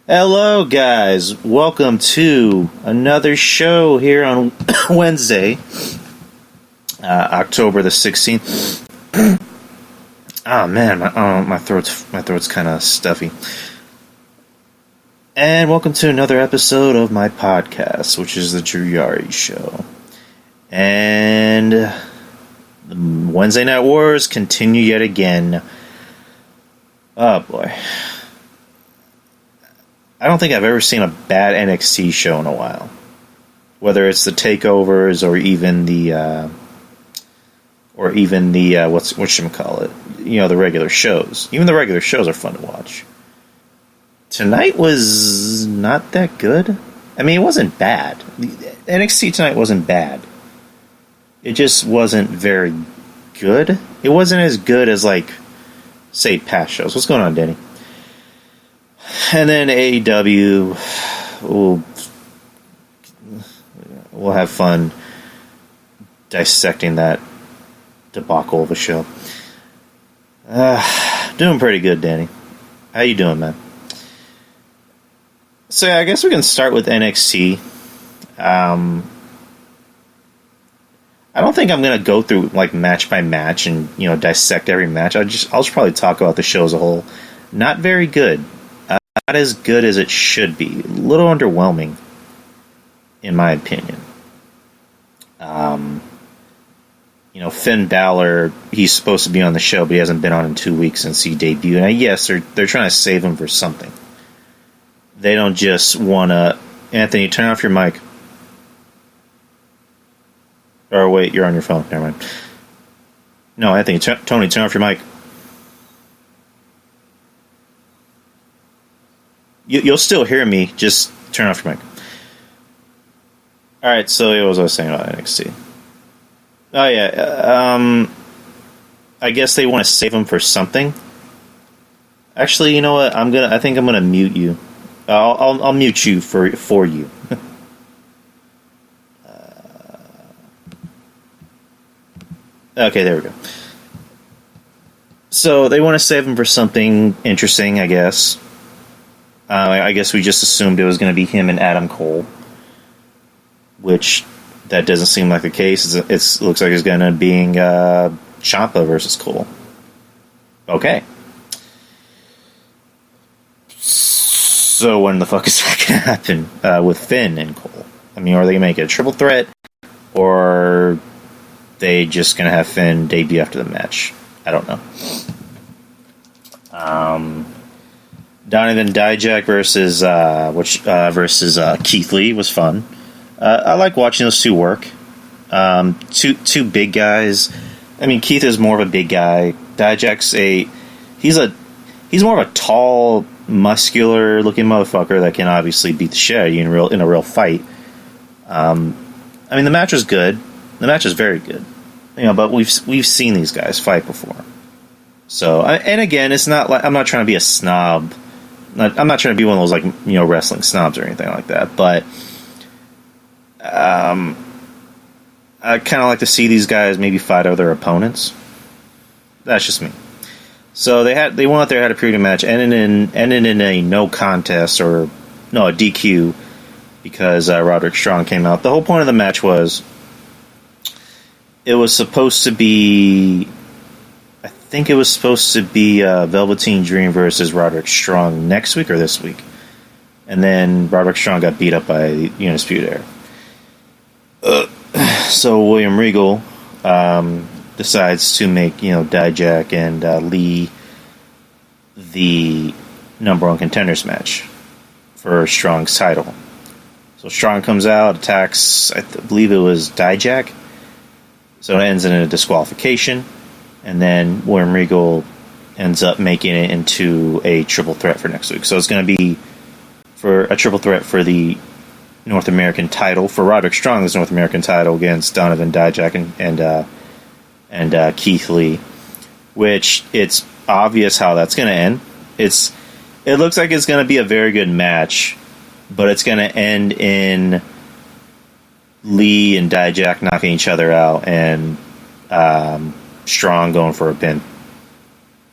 Hello, guys. Welcome to another show here on Wednesday, October the 16th. Oh man, my throat's kind of stuffy. And welcome to another episode of my podcast, which is the Yari Show. And the Wednesday Night Wars continue yet again. Oh boy. I don't think I've ever seen a bad NXT show in a while. Whether it's the takeovers or even the whatchamacallit, the regular shows. Even the regular shows are fun to watch. Tonight was not that good. I mean, it wasn't bad. NXT tonight wasn't bad. It just wasn't very good. It wasn't as good as, say, past shows. What's going on, Danny? And then AEW, we'll have fun dissecting that debacle of a show. Doing pretty good, Danny. How you doing, man? So yeah, I guess we can start with NXT. I don't think I'm gonna go through match by match and dissect every match. I'll just probably talk about the show as a whole. Not very good. Not as good as it should be. A little underwhelming, in my opinion. Finn Balor, he's supposed to be on the show, but he hasn't been on in 2 weeks since he debuted. And yes, they're trying to save him for something. They don't just want to... Anthony, turn off your mic. Or wait, you're on your phone. Never mind. No, Anthony, Tony, turn off your mic. You'll still hear me, just turn off your mic. Alright, so what was I saying about NXT? Oh yeah, I guess they want to save him for something. Actually, you know what? I think I'm gonna mute you. I'll mute you for you. Okay, there we go. So they want to save him for something interesting, I guess. I guess we just assumed it was going to be him and Adam Cole, which that doesn't seem like the case. It looks like it's going to be Ciampa versus Cole. Okay. So when the fuck is that going to happen with Finn and Cole? I mean, are they going to make it a triple threat, or are they just going to have Finn debut after the match? I don't know. Donovan Dijak versus Keith Lee was fun. I like watching those two work. Two big guys. I mean, Keith is more of a big guy. Dijak's he's more of a tall, muscular looking motherfucker that can obviously beat the shit out of you in a real fight. I mean, the match was good. The match is very good. But we've seen these guys fight before. So, and again, it's not like I'm not trying to be a snob. I'm not trying to be one of those wrestling snobs or anything like that, but I kind of like to see these guys maybe fight other opponents. That's just me. So they went out there, had a pretty good match, ending in a no contest a DQ because Roderick Strong came out. The whole point of the match was it was supposed to be. I think it was supposed to be Velveteen Dream versus Roderick Strong next week or this week. And then Roderick Strong got beat up by Undisputed Era. So William Regal decides to make Dijak and Lee the number one contenders match for Strong's title. So Strong comes out, attacks, I believe it was Dijak. So it ends in a disqualification. And then William Regal ends up making it into a triple threat for next week. So it's going to be for a triple threat for the North American title, for Roderick Strong's North American title against Donovan Dijak and Keith Lee, which it's obvious how that's going to end. It looks like it's going to be a very good match, but it's going to end in Lee and Dijak knocking each other out and Strong going for a pin.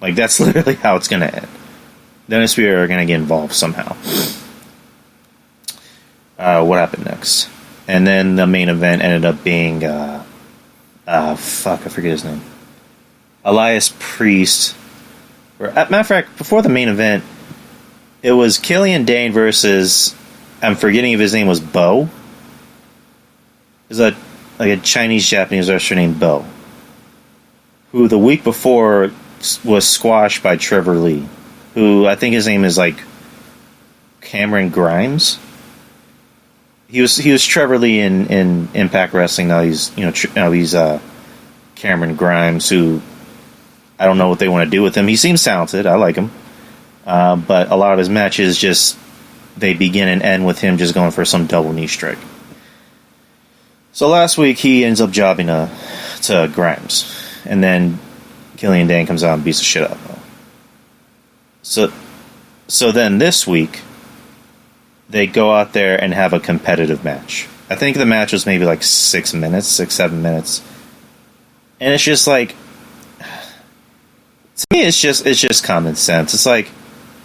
That's literally how it's going to end. The Undisputed are going to get involved somehow. what happened next. And then the main event ended up being, I forget his name. Elias Priest. Matter of fact, before the main event, it was Killian Dane versus, I'm forgetting if his name was Bo. Is that like a Chinese-Japanese wrestler named Bo, who the week before was squashed by Trevor Lee, who I think his name is like Cameron Grimes. He was Trevor Lee in Impact Wrestling. Now he's Cameron Grimes, who I don't know what they want to do with him. He seems talented. I like him, but a lot of his matches just they begin and end with him just going for some double knee strike. So last week he ends up jobbing to Grimes, and then Killian Dane comes out and beats the shit out of him. So then this week they go out there and have a competitive match. I think the match was maybe like 7 minutes, and it's just like, to me, it's just common sense. It's like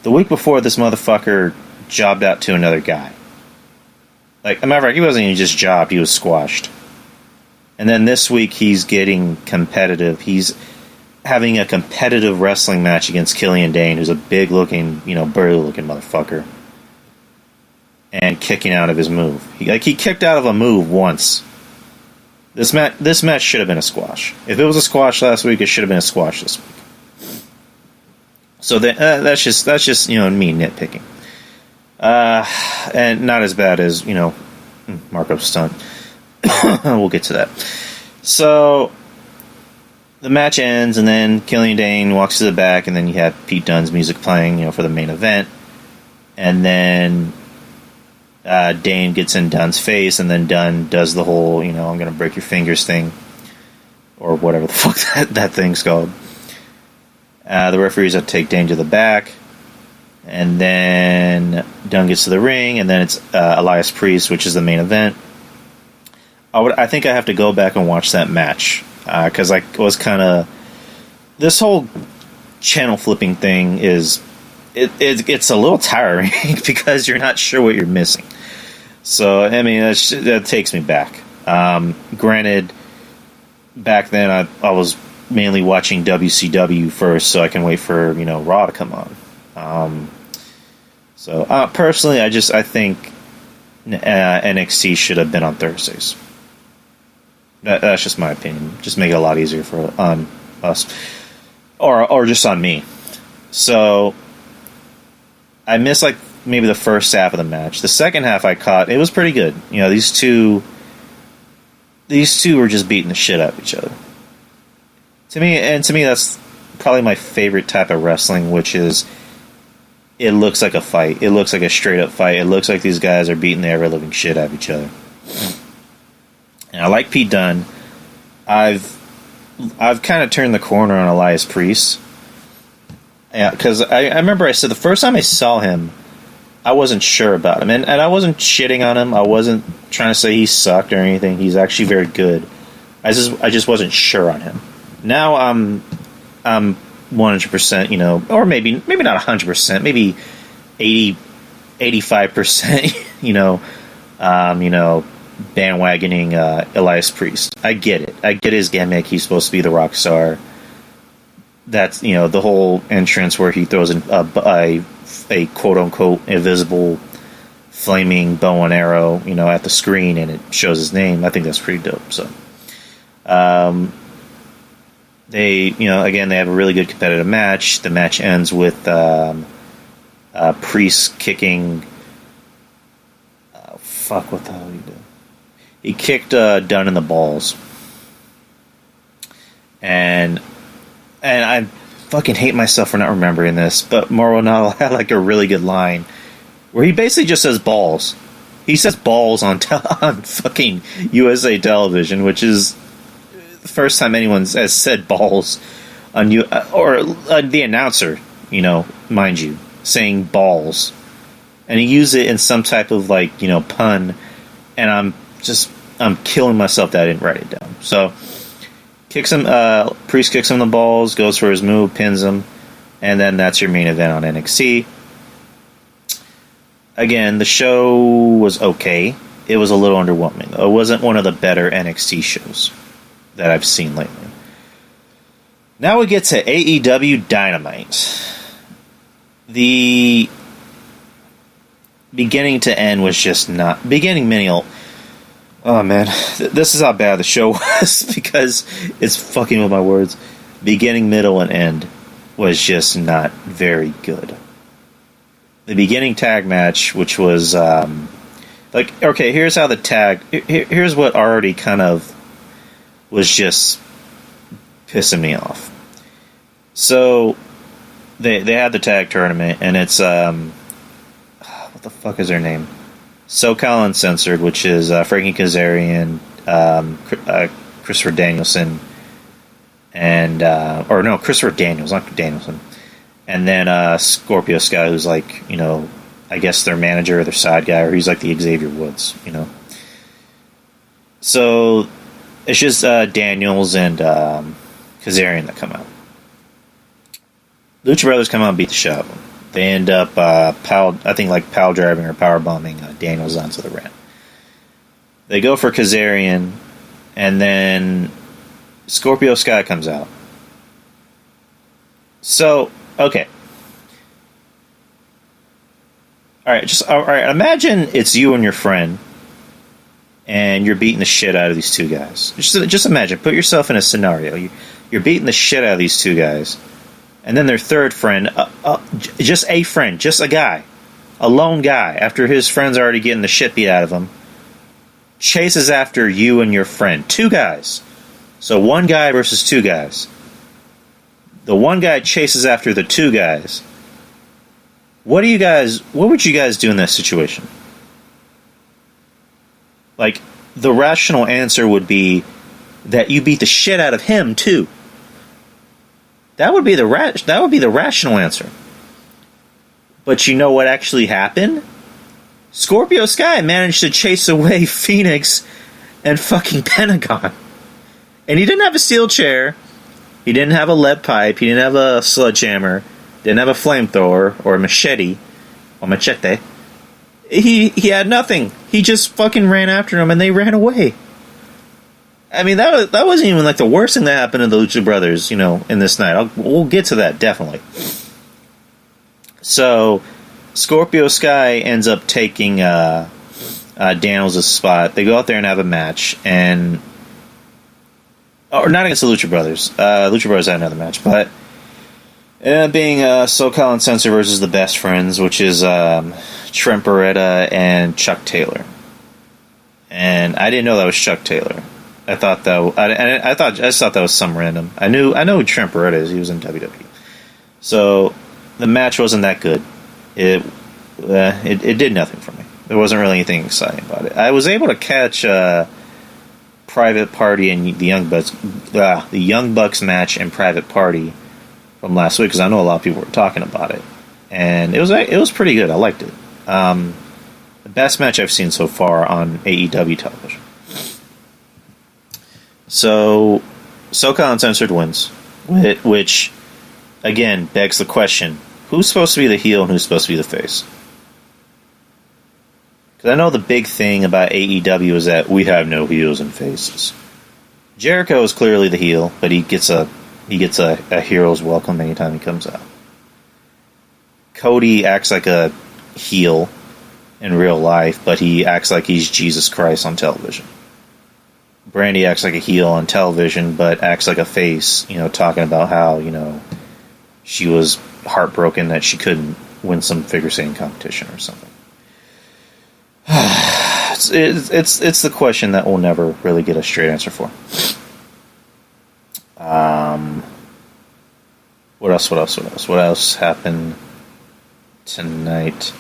the week before this motherfucker jobbed out to another guy. Like, a matter of fact, he wasn't even just jobbed, he was squashed. And then this week, he's getting competitive. He's having a competitive wrestling match against Killian Dane, who's a big-looking, burly-looking motherfucker. And kicking out of his move. He kicked out of a move once. This match should have been a squash. If it was a squash last week, it should have been a squash this week. So that's just me nitpicking. And not as bad as, Marco Stunt. We'll get to that. So the match ends, and then Killian Dane walks to the back, and then you have Pete Dunne's music playing, for the main event. And then Dane gets in Dunne's face, and then Dunne does the whole, I'm going to break your fingers thing, or whatever the fuck that thing's called. The referees have to take Dane to the back. And then Dunne gets to the ring, and then it's Elias Priest, which is the main event. I think I have to go back and watch that match, because I was kind of... This whole channel flipping thing is... It's a little tiring, because you're not sure what you're missing. So, I mean, that takes me back. Granted, back then I was mainly watching WCW first, so I can wait for, Raw to come on. So personally, I think NXT should have been on Thursdays. That's just my opinion. Just make it a lot easier for us, or just on me. So I missed like maybe the first half of the match. The second half I caught. It was pretty good. These two were just beating the shit out of each other. To me, that's probably my favorite type of wrestling, which is, it looks like a fight. It looks like a straight-up fight. It looks like these guys are beating the ever-living shit out of each other. And I like Pete Dunne. I've kind of turned the corner on Elias Priest. Yeah, because I remember I said the first time I saw him, I wasn't sure about him. And I wasn't shitting on him. I wasn't trying to say he sucked or anything. He's actually very good. I just wasn't sure on him. Now I'm 100%, or maybe not 100%, maybe 80, 85%, bandwagoning Elias Priest. I get it. I get his gimmick. He's supposed to be the rock star. That's, the whole entrance where he throws in a quote-unquote invisible flaming bow and arrow, at the screen, and it shows his name. I think that's pretty dope. So, they, again, they have a really good competitive match. The match ends with Priest kicking... what the hell did he do? He kicked Dunne in the balls. And I fucking hate myself for not remembering this, but Mauro Ranallo had like a really good line where he basically just says balls. He says balls on fucking USA television, which is the first time anyone has said balls on you, or the announcer, mind you, saying balls, and he used it in some type of pun, and I'm killing myself that I didn't write it down. So kicks him, Priest kicks him in the balls, goes for his move, pins him, and then that's your main event on NXT. again, the show was okay. It was a little underwhelming. It wasn't one of the better NXT shows that I've seen lately. Now we get to AEW Dynamite. The beginning to end was just not... Beginning, middle... Oh, man. This is how bad the show was because it's fucking with my words. Beginning, middle, and end was just not very good. The beginning tag match, which was... okay, here's how the tag... Here's what already kind of was just pissing me off. So, they had the tag tournament, and it's... what the fuck is her name? SoCal Uncensored, which is Frankie Kazarian, Christopher Danielson, and... Christopher Daniels, not Danielson. And then Scorpio Sky, who's like, you know, I guess their manager or their side guy, or he's like the Xavier Woods, you know. So, it's just Daniels and Kazarian that come out. Lucha Brothers come out and beat the shit out of them. They end up, pile driving or power bombing Daniels onto the ramp. They go for Kazarian, and then Scorpio Sky comes out. So, okay. Alright, imagine it's you and your friend, and you're beating the shit out of these two guys. Just imagine, put yourself in a scenario. You're beating the shit out of these two guys, and then their third friend, just a friend, just a guy, a lone guy, after his friend's already getting the shit beat out of him, chases after you and your friend. Two guys. So one guy versus two guys. The one guy chases after the two guys. What would you guys do in that situation? Like, the rational answer would be that you beat the shit out of him too. That would be the rational answer. But you know what actually happened? Scorpio Sky managed to chase away Phoenix and fucking Pentagon. And he didn't have a steel chair. He didn't have a lead pipe. He didn't have a sledgehammer. Didn't have a flamethrower or a machete. Or machete. He had nothing. He just fucking ran after him and they ran away. I mean, that wasn't even like the worst thing that happened to the Lucha Brothers, you know, in this night. We'll get to that, definitely. So, Scorpio Sky ends up taking Daniels' spot. They go out there and have a match, and... Or not against the Lucha Brothers. Lucha Brothers had another match, but... It ended up being SoCal Uncensored versus the Best Friends, which is Trent Beretta and Chuck Taylor. And I didn't know that was Chuck Taylor. I thought I just thought that was some random. I know who Trent Beretta is. He was in WWE. So the match wasn't that good. It did nothing for me. There wasn't really anything exciting about it. I was able to catch Private Party and the Young Bucks match and Private Party from last week because I know a lot of people were talking about it, and it was pretty good. I liked it. The best match I've seen so far on AEW television. So, SoCal Uncensored wins, which, again, begs the question, who's supposed to be the heel and who's supposed to be the face? Because I know the big thing about AEW is that we have no heels and faces. Jericho is clearly the heel, but he gets a hero's welcome anytime he comes out. Cody acts like a heel in real life, but he acts like he's Jesus Christ on television. Brandy acts like a heel on television, but acts like a face, you know, talking about how, you know, she was heartbroken that she couldn't win some figure skating competition or something. It's the question that we'll never really get a straight answer for. What else happened tonight?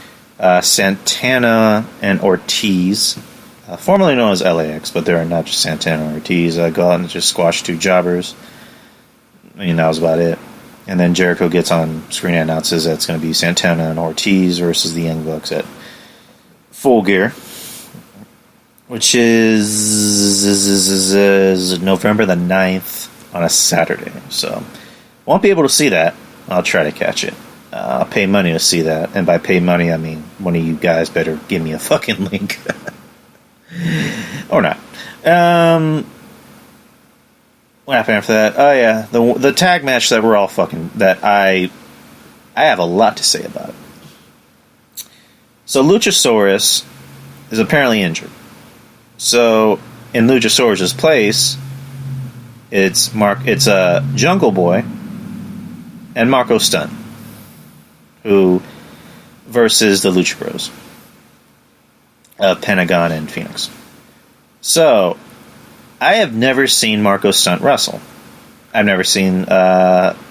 Santana and Ortiz, formerly known as LAX, but they're not just Santana and Ortiz, go out and just squash two jobbers. I mean, that was about it. And then Jericho gets on screen and announces that it's going to be Santana and Ortiz versus the Young Bucks at Full Gear, which is November the 9th on a Saturday. So, won't be able to see that. I'll try to catch it. pay money to see that. And by pay money, I mean one of you guys better give me a fucking link. Or not. What happened after that? Oh yeah, the tag match that we're all fucking... that I have a lot to say about it. So Luchasaurus is apparently injured. So in Luchasaurus' place, it's Jungle Boy and Marco Stunt, who versus the Lucha Bros of Pentagon and Phoenix. So I have never seen Marco Stunt wrestle. I've never seen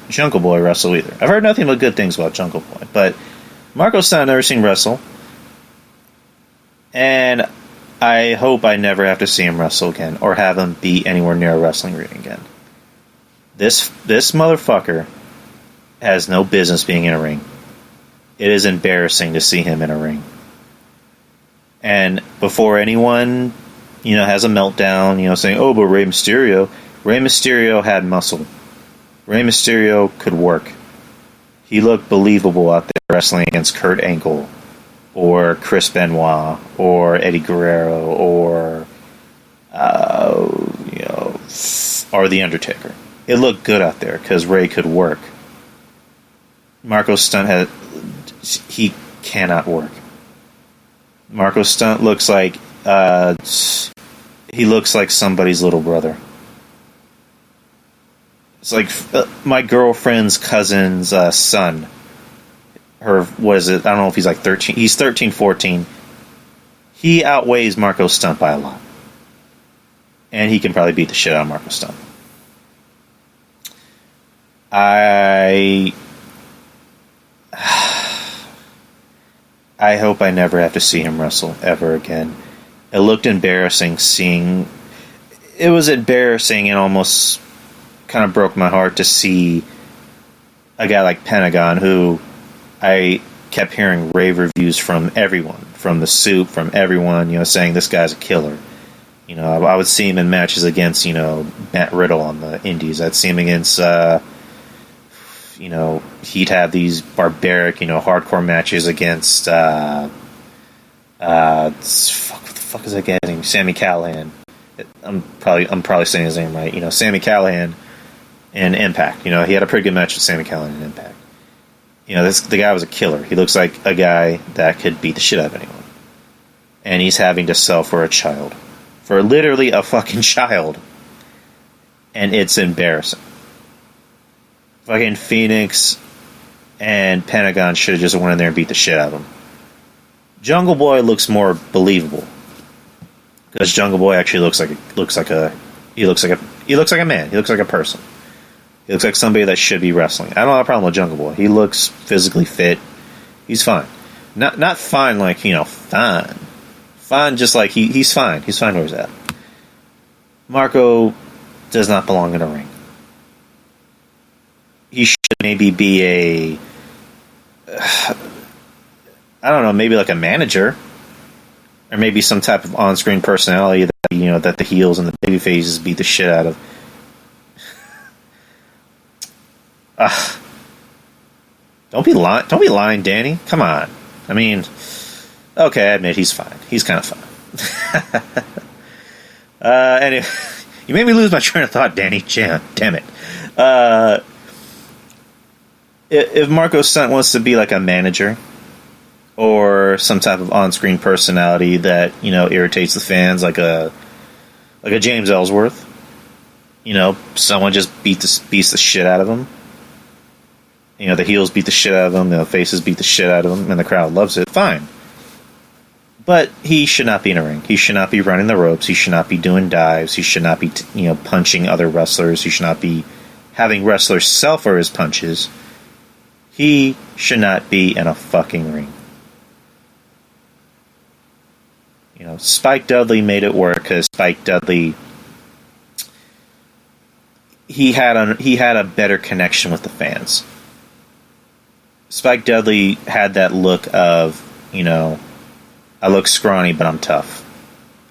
Jungle Boy wrestle either. I've heard nothing but good things about Jungle Boy, but Marco Stunt I've never seen wrestle, and I hope I never have to see him wrestle again or have him be anywhere near a wrestling ring again. This motherfucker has no business being in a ring. It is embarrassing to see him in a ring. And before anyone, has a meltdown, saying, oh, but Rey Mysterio had muscle. Rey Mysterio could work. He looked believable out there wrestling against Kurt Angle, or Chris Benoit, or Eddie Guerrero, or The Undertaker. It looked good out there because Rey could work. Marco Stunt he cannot work. Marco Stunt looks like he looks like somebody's little brother. It's like my girlfriend's cousin's son. What is it? I don't know if he's like 13. He's 13, 14. He outweighs Marco Stunt by a lot. And he can probably beat the shit out of Marco Stunt. I hope I never have to see him wrestle ever again. It looked embarrassing seeing... It was embarrassing and almost kind of broke my heart to see a guy like Pentagon, who I kept hearing rave reviews from everyone, from the Soup, from everyone, saying this guy's a killer. I would see him in matches against, Matt Riddle on the Indies. I'd see him against... he'd have these barbaric, hardcore matches against, what the fuck is that guy's name? Sami Callihan. I'm probably saying his name right. Sami Callihan in Impact. He had a pretty good match with Sami Callihan in Impact. The guy was a killer. He looks like a guy that could beat the shit out of anyone. And he's having to sell for a child. For literally a fucking child. And it's embarrassing. Fucking Phoenix and Pentagon should have just went in there and beat the shit out of him. Jungle Boy looks more believable because Jungle Boy actually looks like a man. He looks like a person. He looks like somebody that should be wrestling. I don't have a problem with Jungle Boy. He looks physically fit. He's fine. Not fine like fine. Fine, just like he's fine. He's fine where he's at. Marco does not belong in a ring. He should maybe be I don't know, maybe like a manager, or maybe some type of on-screen personality that that the heels and the baby faces beat the shit out of. Don't be lying, Danny. Come on. I mean, okay, I admit he's fine. He's kind of fine. Anyway, you made me lose my train of thought, Danny. Damn it. If Marco Stunt wants to be like a manager or some type of on-screen personality that irritates the fans, like a James Ellsworth, someone just beats the shit out of him. The heels beat the shit out of him, the faces beat the shit out of him, and the crowd loves it. Fine, but he should not be in a ring. He should not be running the ropes. He should not be doing dives. He should not be punching other wrestlers. He should not be having wrestlers sell for his punches. He should not be in a fucking ring. Spike Dudley made it work because Spike Dudley, he had a better connection with the fans. Spike Dudley had that look of, I look scrawny but I'm tough.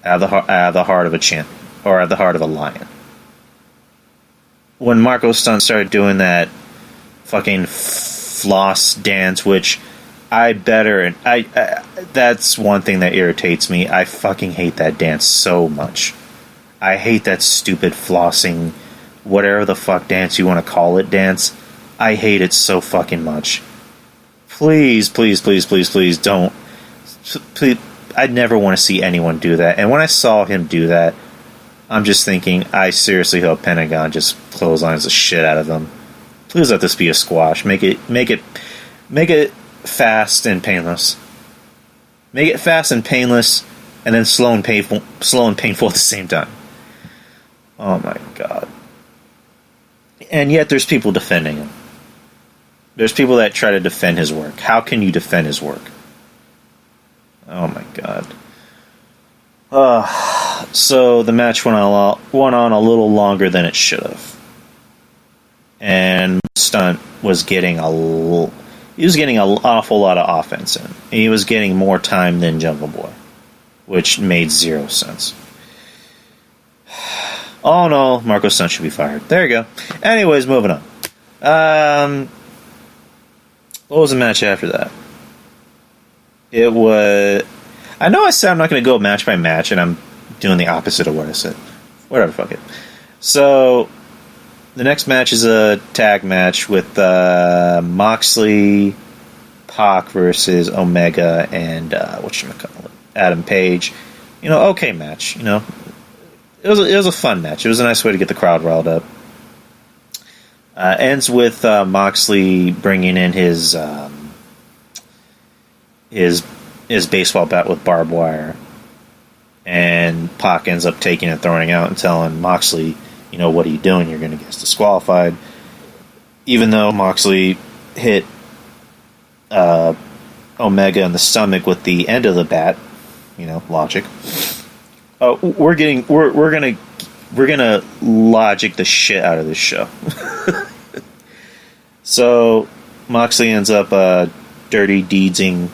I have the heart of a champ, or I have the heart of a lion. When Marco Stunt started doing that fucking floss dance, which that's one thing that irritates me. I fucking hate that dance so much. I hate that stupid flossing, whatever the fuck dance you want to call it dance. I hate it so fucking much. Please, please, please, please, please don't. Please, I'd never want to see anyone do that. And when I saw him do that, I'm just thinking, I seriously hope Pentagon just clotheslines the shit out of them. Please let this be a squash. Make it fast and painless. Make it fast and painless, and then slow and painful at the same time. Oh my god. And yet there's people defending him. There's people that try to defend his work. How can you defend his work? Oh my god. So the match went on a little longer than it should have. And Stunt was getting an awful lot of offense in. He was getting more time than Jungle Boy, which made zero sense. Oh no, Marco Stunt should be fired. There you go. Anyways, moving on. What was the match after that? It was... I know I said I'm not going to go match by match, and I'm doing the opposite of what I said. Whatever, fuck it. So, the next match is a tag match with Moxley, Pac versus Omega, and whatchamacallit, Adam Page. Okay match. It was a fun match. It was a nice way to get the crowd riled up. Ends with Moxley bringing in his baseball bat with barbed wire, and Pac ends up taking it, throwing it out, and telling Moxley, what are you doing? You're going to get us disqualified. Even though Moxley hit Omega in the stomach with the end of the bat, logic. We're gonna logic the shit out of this show. So Moxley ends up dirty deedsing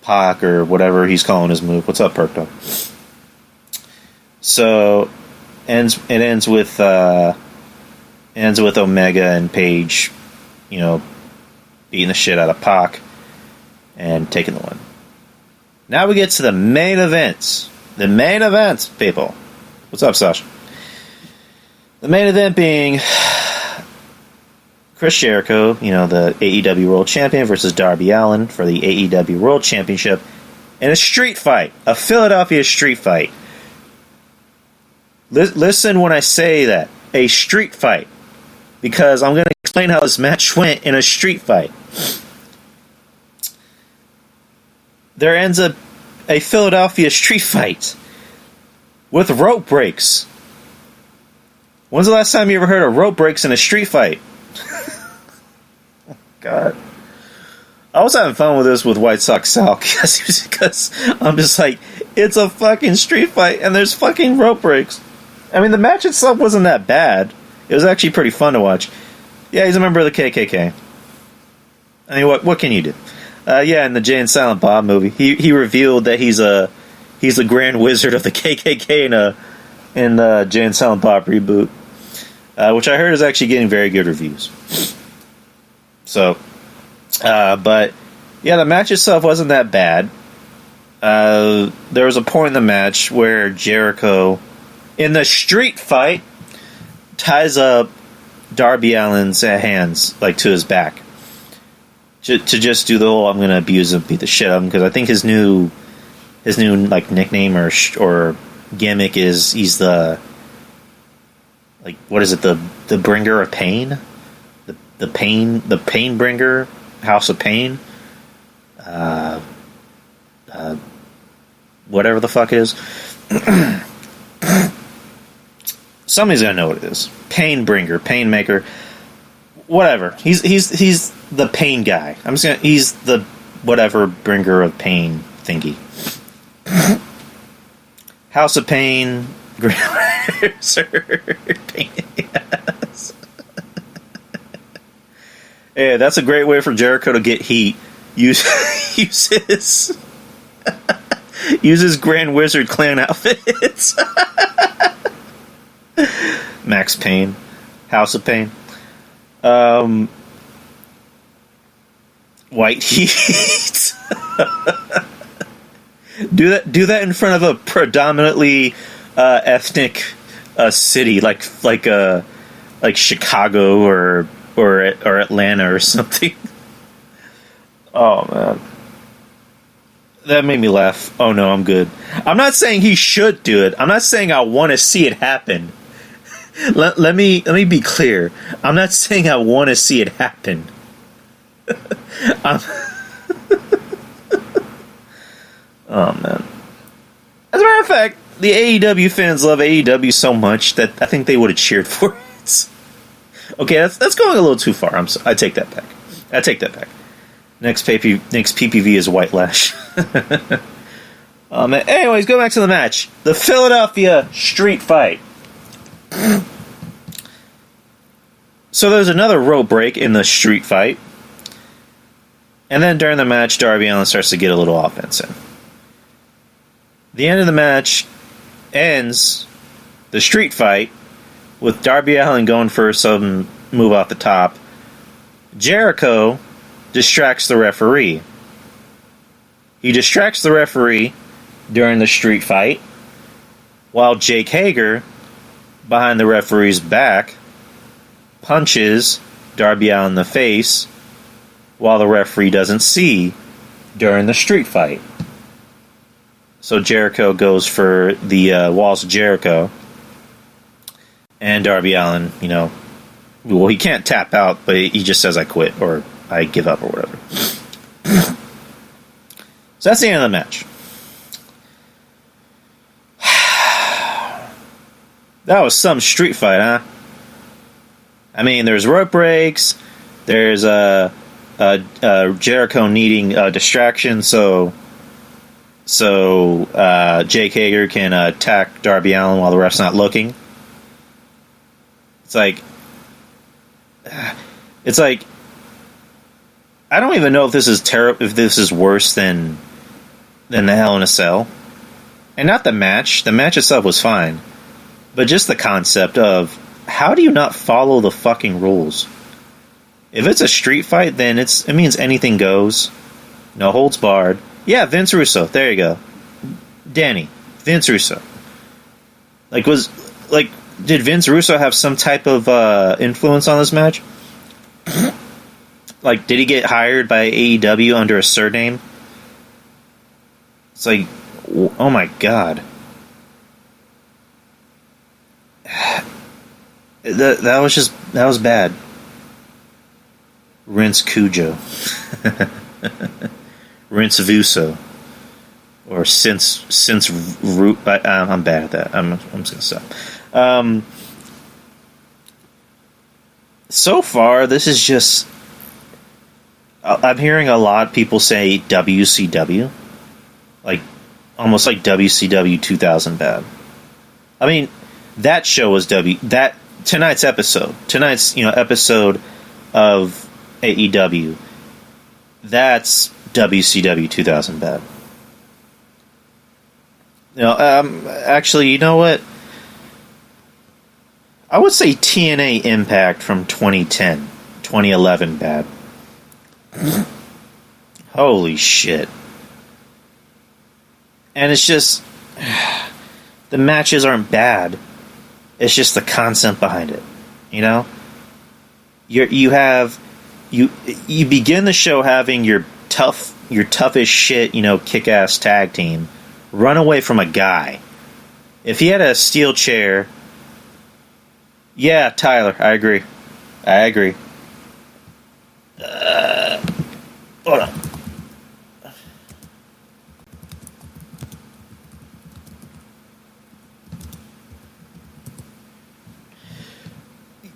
Pac, or whatever he's calling his move. What's up, Perk Dog? So it ends with Omega and Page, beating the shit out of Pac and taking the win. Now we get to the main events. The main events, people. What's up, Sasha? The main event being Chris Jericho, the AEW World Champion, versus Darby Allin for the AEW World Championship in a street fight. A Philadelphia street fight. Listen when I say that. A street fight. Because I'm going to explain how this match went in a street fight. There ends up a Philadelphia street fight with rope breaks. When's the last time you ever heard of rope breaks in a street fight? God. I was having fun with this with White Sox Sal because I'm just like, it's a fucking street fight and there's fucking rope breaks. I mean, the match itself wasn't that bad. It was actually pretty fun to watch. Yeah, he's a member of the KKK. I mean, what can you do? Yeah, in the Jay and Silent Bob movie, he revealed that he's the Grand Wizard of the KKK in the Jay and Silent Bob reboot, which I heard is actually getting very good reviews. So, but yeah, the match itself wasn't that bad. There was a point in the match where Jericho, in the street fight, ties up Darby Allin's hands to his back. To just do the whole I'm gonna abuse him, beat the shit out of him, because I think his new nickname or gimmick is he's the what is it, the bringer of pain, the pain bringer, House of Pain, whatever the fuck it is. Somebody's gonna know what it is. Pain bringer, pain maker, whatever. He's the pain guy. He's the whatever bringer of pain thingy. House of Pain, pain. Yes. Yeah, that's a great way for Jericho to get heat. Use his Grand Wizard clan outfits. Max Payne, House of Pain. white heat. Do that in front of a predominantly ethnic city like Chicago or Atlanta or something. Oh man, that made me laugh. Oh no, I'm good. I'm not saying he should do it. I'm not saying I want to see it happen. Let me be clear. I'm not saying I want to see it happen. Oh man. As a matter of fact, the AEW fans love AEW so much that I think they would have cheered for it. Okay, that's going a little too far. I take that back. Next PPV is White Lash. Anyways, go back to the match. The Philadelphia Street Fight. So there's another rope break in the Street Fight. And then during the match, Darby Allin starts to get a little offense in. The end of the match ends the Street Fight with Darby Allin going for some move off the top. Jericho distracts the referee. He distracts the referee during the Street Fight, while Jake Hager, behind the referee's back, punches Darby Allin in the face while the referee doesn't see during the Street Fight. So Jericho goes for the Walls of Jericho. And Darby Allin, well, he can't tap out, but he just says, I quit, or I give up, or whatever. So that's the end of the match. That was some street fight, huh? I mean, there's rope breaks, there's Jericho needing distraction, so Jake Hager can attack Darby Allin while the ref's not looking. It's like I don't even know if this is if this is worse than the Hell in a Cell. And not the match. The match itself was fine. But just the concept of how do you not follow the fucking rules? If it's a street fight, then it means anything goes. No holds barred. Yeah, Vince Russo. There you go. Danny. Vince Russo. Did Vince Russo have some type of influence on this match? Did he get hired by AEW under a surname? It's like, oh my god. That was bad. Rince Cujo. Rince Vuso. Or since root. I'm bad at that. I'm just gonna stop. So far, this is just. I'm hearing a lot of people say WCW, almost like WCW 2000 bad. I mean, that show was tonight's episode of AEW. That's WCW 2000 bad. Actually, you know what? I would say TNA Impact from 2011 bad. Holy shit. And it's just the matches aren't bad. It's just the concept behind it. You begin the show having your toughest shit, kick-ass tag team run away from a guy. If he had a steel chair, yeah, Tyler, I agree. Hold on.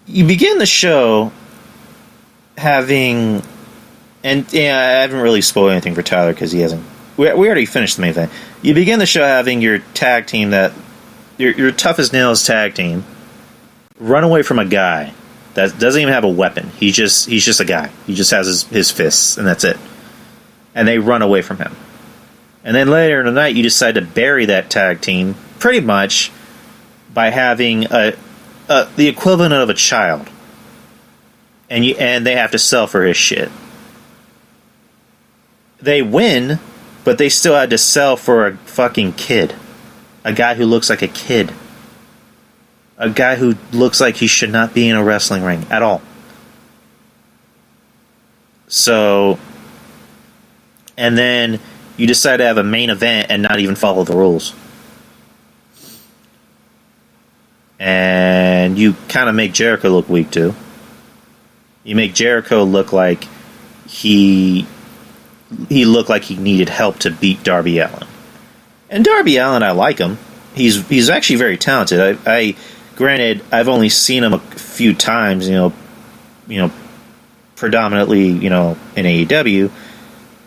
You begin the show having, and yeah, I haven't really spoiled anything for Tyler because he hasn't. We already finished the main thing. You begin the show having your tag team your tough as nails tag team run away from a guy that doesn't even have a weapon. He's just a guy. He just has his fists, and that's it. And they run away from him. And then later in the night, you decide to bury that tag team, pretty much, by having the equivalent of a child. And they have to sell for his shit. They win, but they still had to sell for a fucking kid. A guy who looks like a kid. A guy who looks like he should not be in a wrestling ring at all. So, and then you decide to have a main event and not even follow the rules. And you kind of make Jericho look weak too. You make Jericho look like he looked like he needed help to beat Darby Allin. And Darby Allin, I like him. He's actually very talented. I granted, I've only seen him a few times, you know, predominantly, in AEW,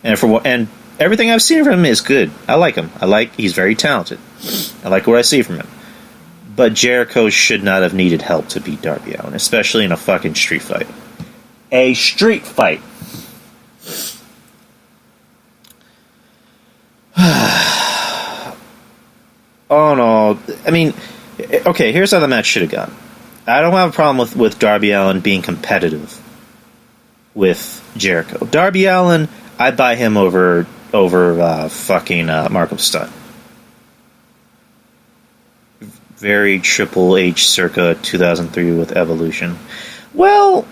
and everything I've seen from him is good. I like him. He's very talented. I like what I see from him. But Jericho should not have needed help to beat Darby Allin, especially in a fucking street fight. A street fight. Oh no. I mean, okay, here's how the match should have gone. I don't have a problem with Darby Allin being competitive with Jericho. Darby Allin, I buy him over fucking Marco Stunt. Very Triple H circa 2003 with Evolution. Well,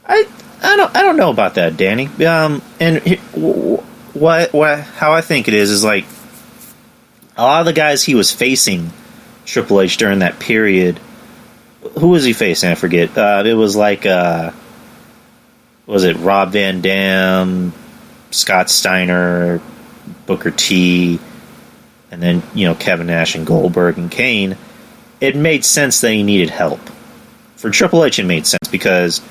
I don't know about that, Danny. And how I think it is like a lot of the guys he was facing Triple H during that period. Who was he facing? I forget. It was like was it Rob Van Dam, Scott Steiner, Booker T, and then Kevin Nash and Goldberg and Kane. It made sense that he needed help. For Triple H, it made sense because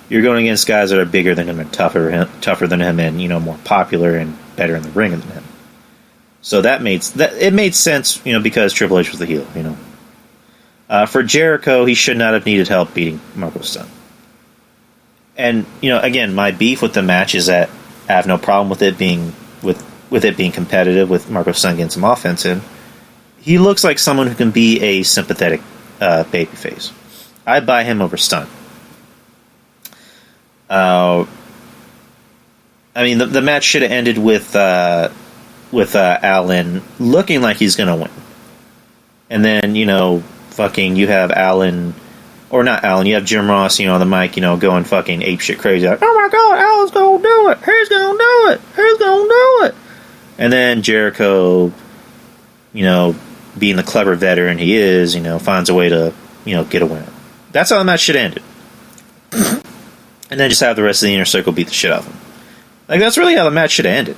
you're going against guys that are bigger than him and tougher than him, and more popular and better in the ring than him. So it made sense, because Triple H was the heel. For Jericho, he should not have needed help beating Marco Stunt. And again, my beef with the match is that I have no problem with it being competitive with Marco Stunt getting some offense in. He looks like someone who can be a sympathetic babyface. I buy him over Stunt. I mean, the match should have ended with Allin looking like he's going to win. And then, fucking you have Allin, or not Allin, you have Jim Ross, on the mic, going fucking apeshit crazy. Like, oh my God, Allin's going to do it. He's going to do it. He's going to do it. And then Jericho, being the clever veteran he is, finds a way to, get a win. That's how the match should have ended. And then just have the rest of the Inner Circle beat the shit out of him. Like, that's really how the match should have ended.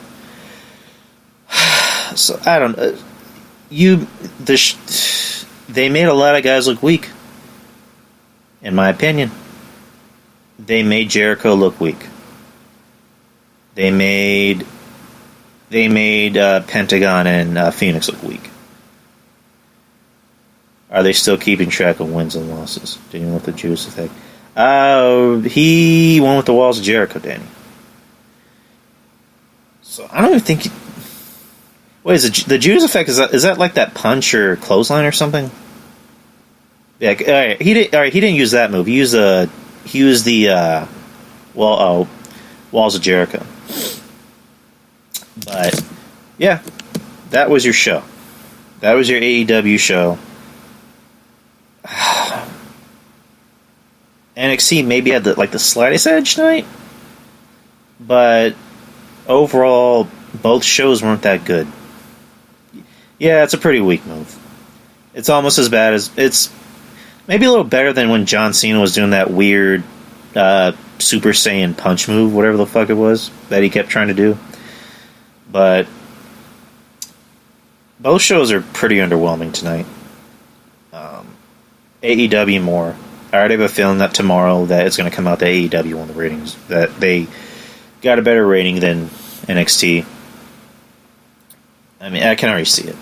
So, I don't know. They made a lot of guys look weak. In my opinion. They made Jericho look weak. They made Pentagon and Phoenix look weak. Are they still keeping track of wins and losses? Did you know what the Judas effect? He won with the Walls of Jericho, Danny. So I don't even think. Wait, is it the Judas effect? Is that like that punch or clothesline or something? Yeah, all right, he didn't use that move. He used the Walls of Jericho. But yeah, that was your show. That was your AEW show. NXT maybe had the slightest edge tonight, but overall, both shows weren't that good. Yeah, it's a pretty weak move. It's almost as bad as it's maybe a little better than when John Cena was doing that weird Super Saiyan punch move, whatever the fuck it was that he kept trying to do. But both shows are pretty underwhelming tonight. AEW more. I already have a feeling that tomorrow that it's going to come out that AEW won the ratings. That they got a better rating than NXT. I mean, I can already see it.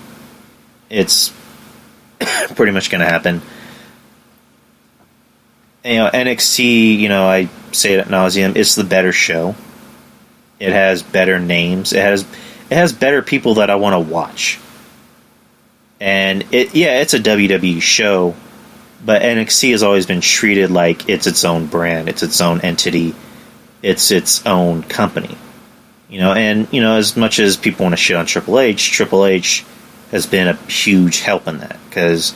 It's pretty much going to happen. NXT, I say it ad nauseum, it's the better show. It has better names. It has better people that I want to watch. And it's a WWE show, but NXT has always been treated like it's its own brand, it's its own entity, It's its own company. And as much as people want to shit on Triple H has been a huge help in that, because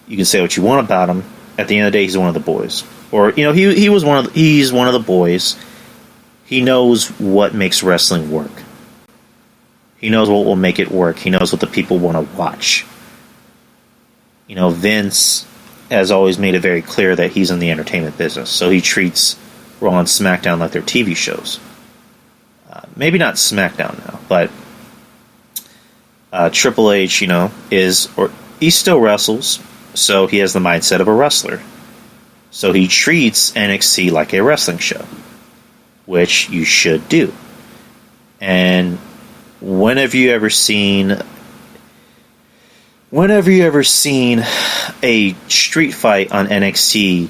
you can say what you want about him. At the end of the day, he's one of the boys, or he's one of the boys. He knows what makes wrestling work. He knows what will make it work. He knows what the people want to watch. Vince has always made it very clear that he's in the entertainment business, so he treats Raw and SmackDown like they're TV shows. Maybe not SmackDown now, but Triple H, he still wrestles, so he has the mindset of a wrestler. So he treats NXT like a wrestling show, which you should do. And when have you ever seen a street fight on NXT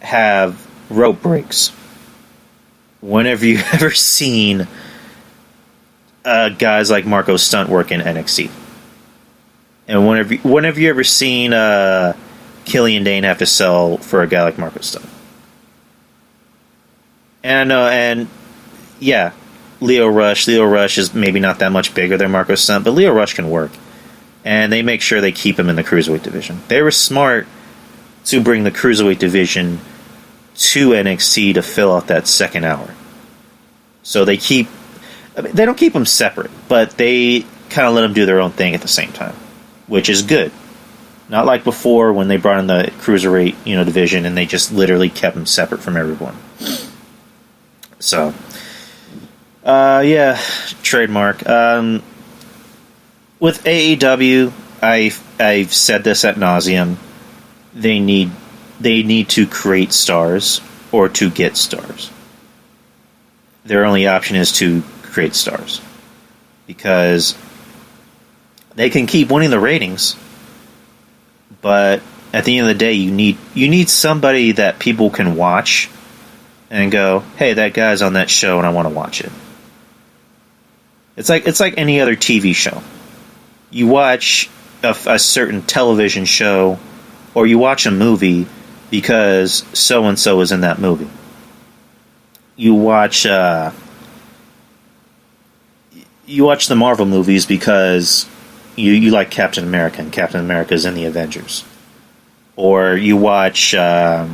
have rope breaks? When have you ever seen guys like Marco Stunt work in NXT? And when have you ever seen Killian Dane have to sell for a guy like Marco Stunt? And yeah, Leo Rush is maybe not that much bigger than Marco Stunt, but Leo Rush can work. And they make sure they keep him in the Cruiserweight division. They were smart to bring the Cruiserweight division to NXT to fill out that second hour. So they don't keep them separate, but they kind of let them do their own thing at the same time, which is good. Not like before when they brought in the Cruiserweight, division, and they just literally kept them separate from everyone. So, yeah, trademark. With AEW, I've said this ad nauseum. They need to create stars or to get stars. Their only option is to create stars, because they can keep winning the ratings, but at the end of the day, you need somebody that people can watch and go, hey, that guy's on that show and I want to watch it. It's like any other TV show. You watch a certain television show, or you watch a movie because so and so is in that movie. You watch the Marvel movies because you like Captain America, and Captain America is in the Avengers. Or you watch horror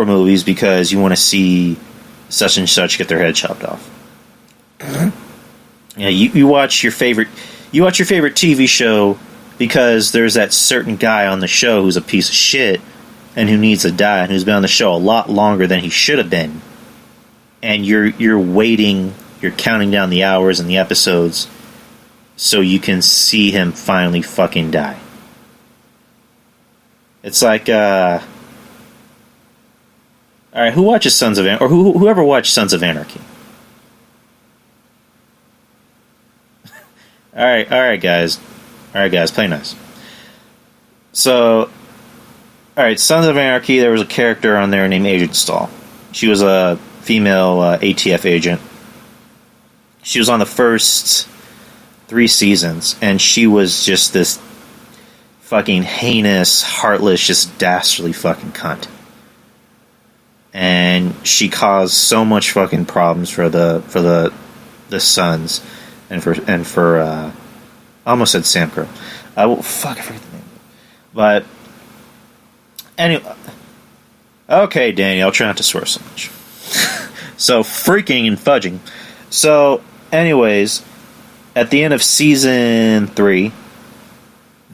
movies because you want to see such and such get their head chopped off. Yeah, you watch your favorite TV show because there's that certain guy on the show who's a piece of shit and who needs to die, and who's been on the show a lot longer than he should have been. And you're waiting, you're counting down the hours and the episodes so you can see him finally fucking die. It's like, alright, who watches Sons of Anarchy? Or whoever watched Sons of Anarchy? Alright, guys, play nice. So, alright, Sons of Anarchy, there was a character on there named Agent Stahl. She was a female ATF agent. She was on the first 3 seasons, and she was just this fucking heinous, heartless, just dastardly fucking cunt. And she caused so much fucking problems for the Sons, and for I almost said Sam Crow. I forget the name. But anyway, okay, Danny, I'll try not to swear so much. So freaking and fudging. So, anyways, at the end of season 3,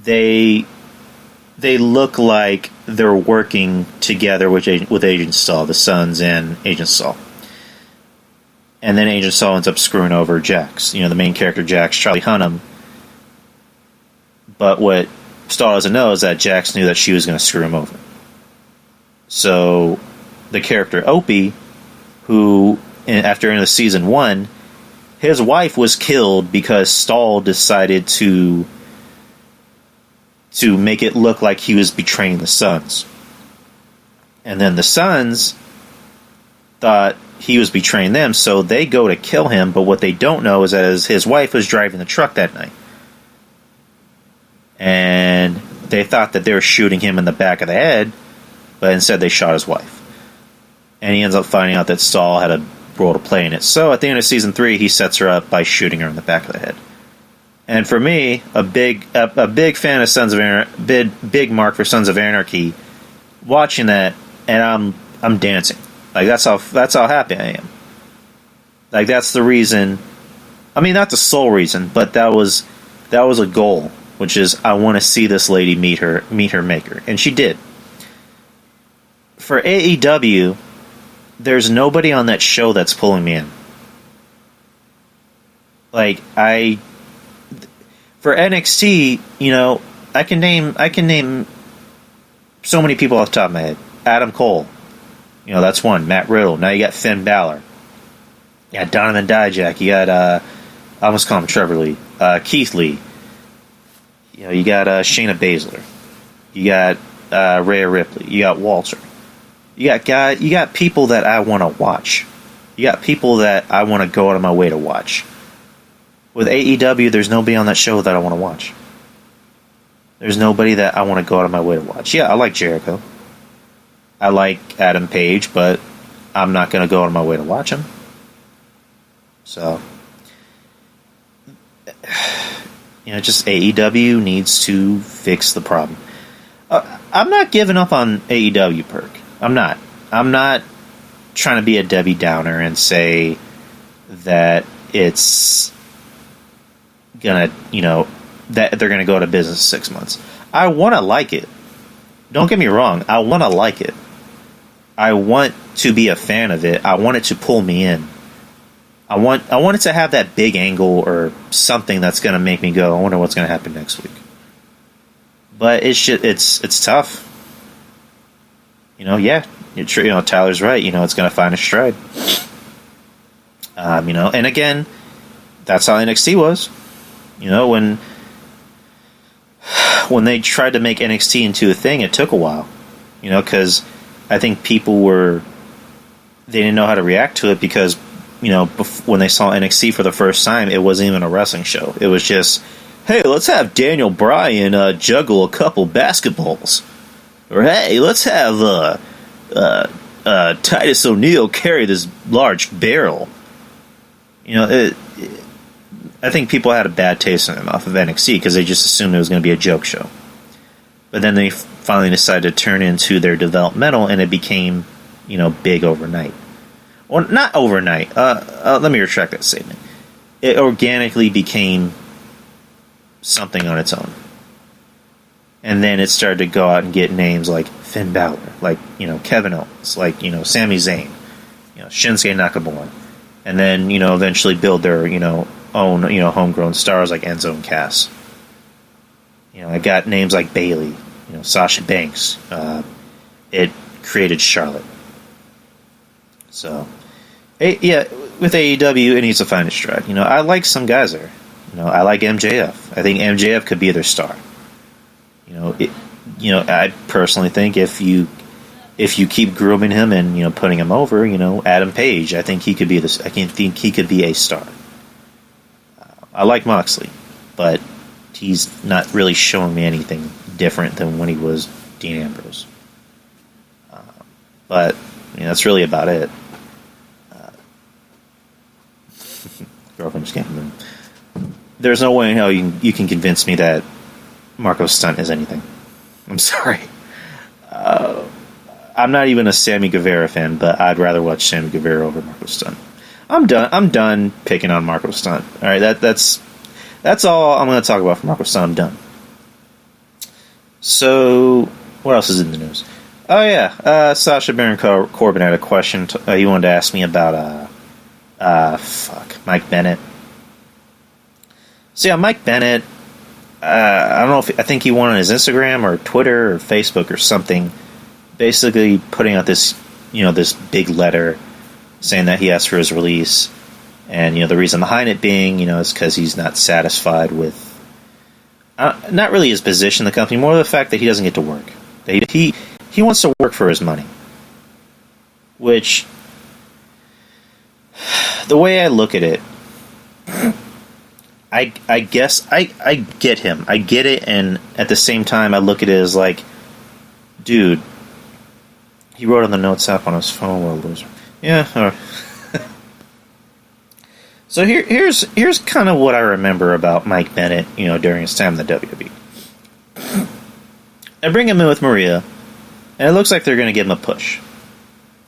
they look like they're working together with Agent Stahl, the Sons and Agent Stahl. And then Agent Stahl ends up screwing over Jax, the main character Jax, Charlie Hunnam. But what Stahl doesn't know is that Jax knew that she was going to screw him over. So the character Opie, who after end of season 1, his wife was killed because Stahl decided to make it look like he was betraying the Sons. And then the Sons thought he was betraying them, so they go to kill him, but what they don't know is that his wife was driving the truck that night. And they thought that they were shooting him in the back of the head, but instead they shot his wife. and he ends up finding out that Saul had a role to play in it. So at the end of season 3, he sets her up by shooting her in the back of the head. And for me, a big fan of Sons of Anarchy, big mark for Sons of Anarchy. Watching that, and I'm dancing. Like that's how happy I am. Like that's the reason. I mean, not the sole reason, but that was a goal, which is I want to see this lady meet her maker, and she did. For AEW, there's nobody on that show that's pulling me in. Like for NXT, I can name so many people off the top of my head. Adam Cole, that's one. Matt Riddle. Now you got Finn Balor. You got Donovan Dijak. You got I almost call him Trevor Lee. Keith Lee. You got Shayna Baszler. You got Rhea Ripley. You got Walter. You got people that I want to watch. You got people that I want to go out of my way to watch. With AEW, there's nobody on that show that I want to watch. There's nobody that I want to go out of my way to watch. Yeah, I like Jericho. I like Adam Page, but I'm not going to go out of my way to watch him. So, just AEW needs to fix the problem. I'm not giving up on AEW, Perk. I'm not. I'm not trying to be a Debbie Downer and say that it's gonna, that they're gonna go out of business in 6 months. I want to like it. Don't get me wrong. I want to like it. I want to be a fan of it. I want it to pull me in. I want it to have that big angle or something that's going to make me go, I wonder what's going to happen next week. But it's tough. Tyler's right. It's going to find a stride. And again, that's how NXT was. When they tried to make NXT into a thing, it took a while. Because I think people they didn't know how to react to it because, when they saw NXT for the first time, it wasn't even a wrestling show. It was just, hey, let's have Daniel Bryan juggle a couple basketballs. Or, hey, let's have Titus O'Neil carry this large barrel. I think people had a bad taste in their mouth of NXT because they just assumed it was going to be a joke show. But then they finally decided to turn into their developmental, and it became, big overnight. Well, not overnight. Let me retract that statement. It organically became something on its own. And then it started to go out and get names like Finn Balor, like, Kevin Owens, like, Sami Zayn, Shinsuke Nakamura. And then, eventually build their, own, homegrown stars like Enzo and Cass. I got names like Bayley, Sasha Banks. It created Charlotte. So, with AEW, it needs to find a stride. I like some guys there. I like MJF. I think MJF could be their star. I personally think if you keep grooming him and putting him over, Adam Page, I think he could be this. I think he could be a star. I like Moxley, but he's not really showing me anything different than when he was Dean Ambrose. But that's really about it. Girlfriend just came in. There's no way in hell you can convince me that Marco Stunt is anything. I'm sorry. I'm not even a Sammy Guevara fan, but I'd rather watch Sammy Guevara over Marco Stunt. I'm done picking on Marco Stunt. All right, that's all I'm going to talk about for Marco Stunt. I'm done. So, what else is in the news? Oh yeah, Sacha Baron Corbin had a question. He wanted to ask me about Mike Bennett. So yeah, Mike Bennett. I don't know I think he went on his Instagram or Twitter or Facebook or something, basically putting out this this big letter saying that he asked for his release, and the reason behind it being is because he's not satisfied with not really his position in the company, more the fact that he doesn't get to work. That he wants to work for his money, which the way I look at it. I guess I get him. I get it, and at the same time, I look at it as like, dude, He wrote on the notes app on his phone. What a loser. Yeah, all right. So here's kind of what I remember about Mike Bennett, during his time in the WWE. I bring him in with Maria, and it looks like they're going to give him a push.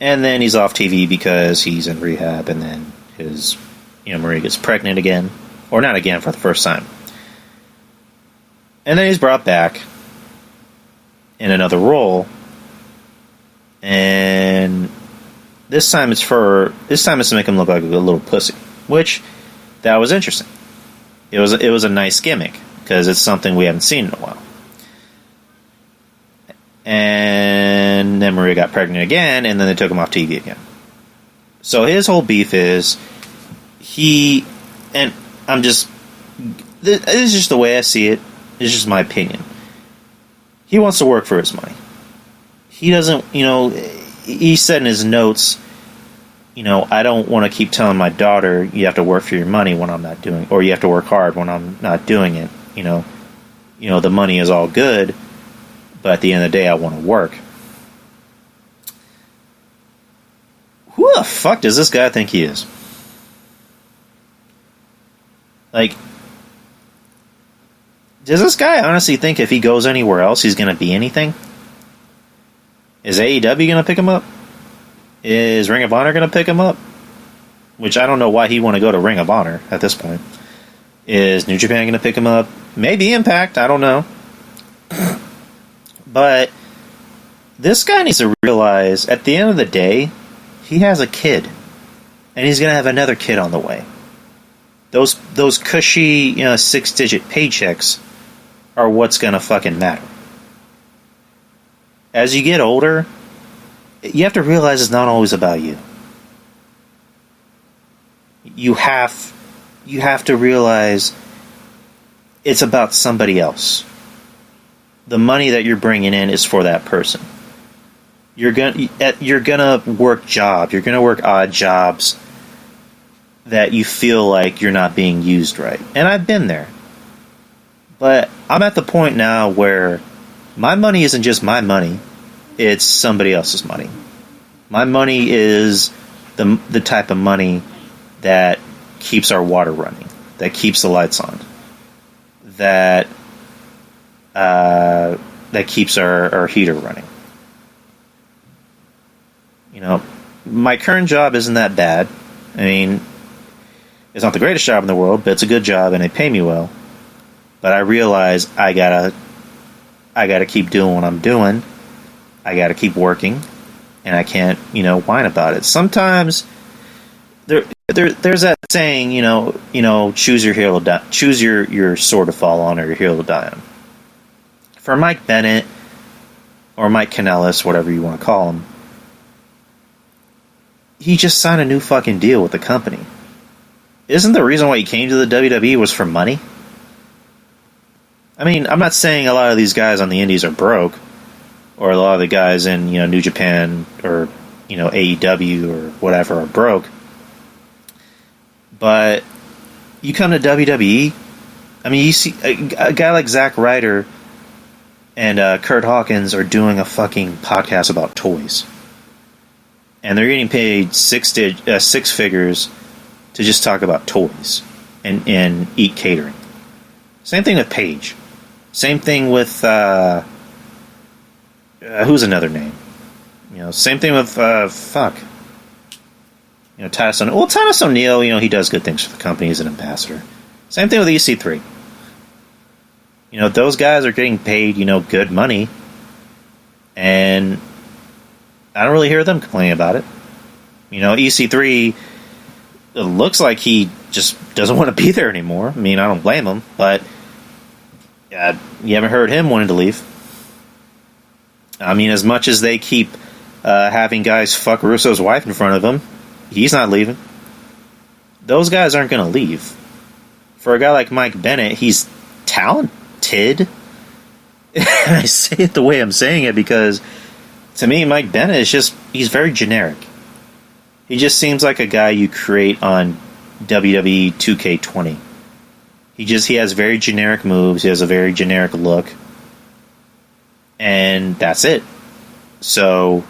And then he's off TV because he's in rehab, and then his, Maria gets pregnant again. Or not again, for the first time. And then he's brought back in another role, and this time it's to make him look like a little pussy. Which, that was interesting. It was a nice gimmick, because it's something we haven't seen in a while. And then Maria got pregnant again, and then they took him off TV again. So his whole beef is, this is just the way I see it, it's just my opinion. He wants to work for his money. He doesn't, he said in his notes, I don't want to keep telling my daughter you have to work for your money when I'm not doing, or you have to work hard when I'm not doing it. The money is all good, but at the end of the day, I want to work. Who the fuck does this guy think he is? Like, does this guy honestly think if he goes anywhere else, he's going to be anything? Is AEW going to pick him up? Is Ring of Honor going to pick him up? Which I don't know why he'd want to go to Ring of Honor at this point. Is New Japan going to pick him up? Maybe Impact, I don't know. But this guy needs to realize, at the end of the day, he has a kid. And he's going to have another kid on the way. Those cushy, 6-digit paychecks are what's going to fucking matter. As you get older, you have to realize it's not always about you. You have to realize it's about somebody else. The money that you're bringing in is for that person. You're gonna work jobs. You're gonna work odd jobs that you feel like you're not being used right. And I've been there. But I'm at the point now where my money isn't just my money. It's somebody else's money. My money is the type of money that keeps our water running, that keeps the lights on, that keeps our heater running. My current job isn't that bad. I mean, it's not the greatest job in the world, but it's a good job and they pay me well. But I realize I gotta keep doing what I'm doing. I gotta keep working, and I can't, whine about it. Sometimes there's that saying, choose your hero to die, choose your sword to fall on or your hero to die on. For Mike Bennett or Mike Kanellis, whatever you want to call him, he just signed a new fucking deal with the company. Isn't the reason why he came to the WWE was for money? I mean, I'm not saying a lot of these guys on the indies are broke, or a lot of the guys in, New Japan or, AEW or whatever are broke. But you come to WWE, I mean, you see a guy like Zack Ryder and Kurt Hawkins are doing a fucking podcast about toys. And they're getting paid six figures to just talk about toys and eat catering. Same thing with Paige. Same thing with who's another name? Same thing with Titus O'Neil. Well, Titus O'Neil, he does good things for the company as an ambassador. Same thing with EC3. Those guys are getting paid, good money, and I don't really hear them complaining about it. EC3, it looks like he just doesn't want to be there anymore. I mean, I don't blame him, but you haven't heard him wanting to leave. I mean, as much as they keep having guys fuck Russo's wife in front of him, he's not leaving. Those guys aren't going to leave. For a guy like Mike Bennett, he's talented. And I say it the way I'm saying it because, to me, Mike Bennett is he's very generic. He just seems like a guy you create on WWE 2K20. He has very generic moves, he has a very generic look, and that's it. So,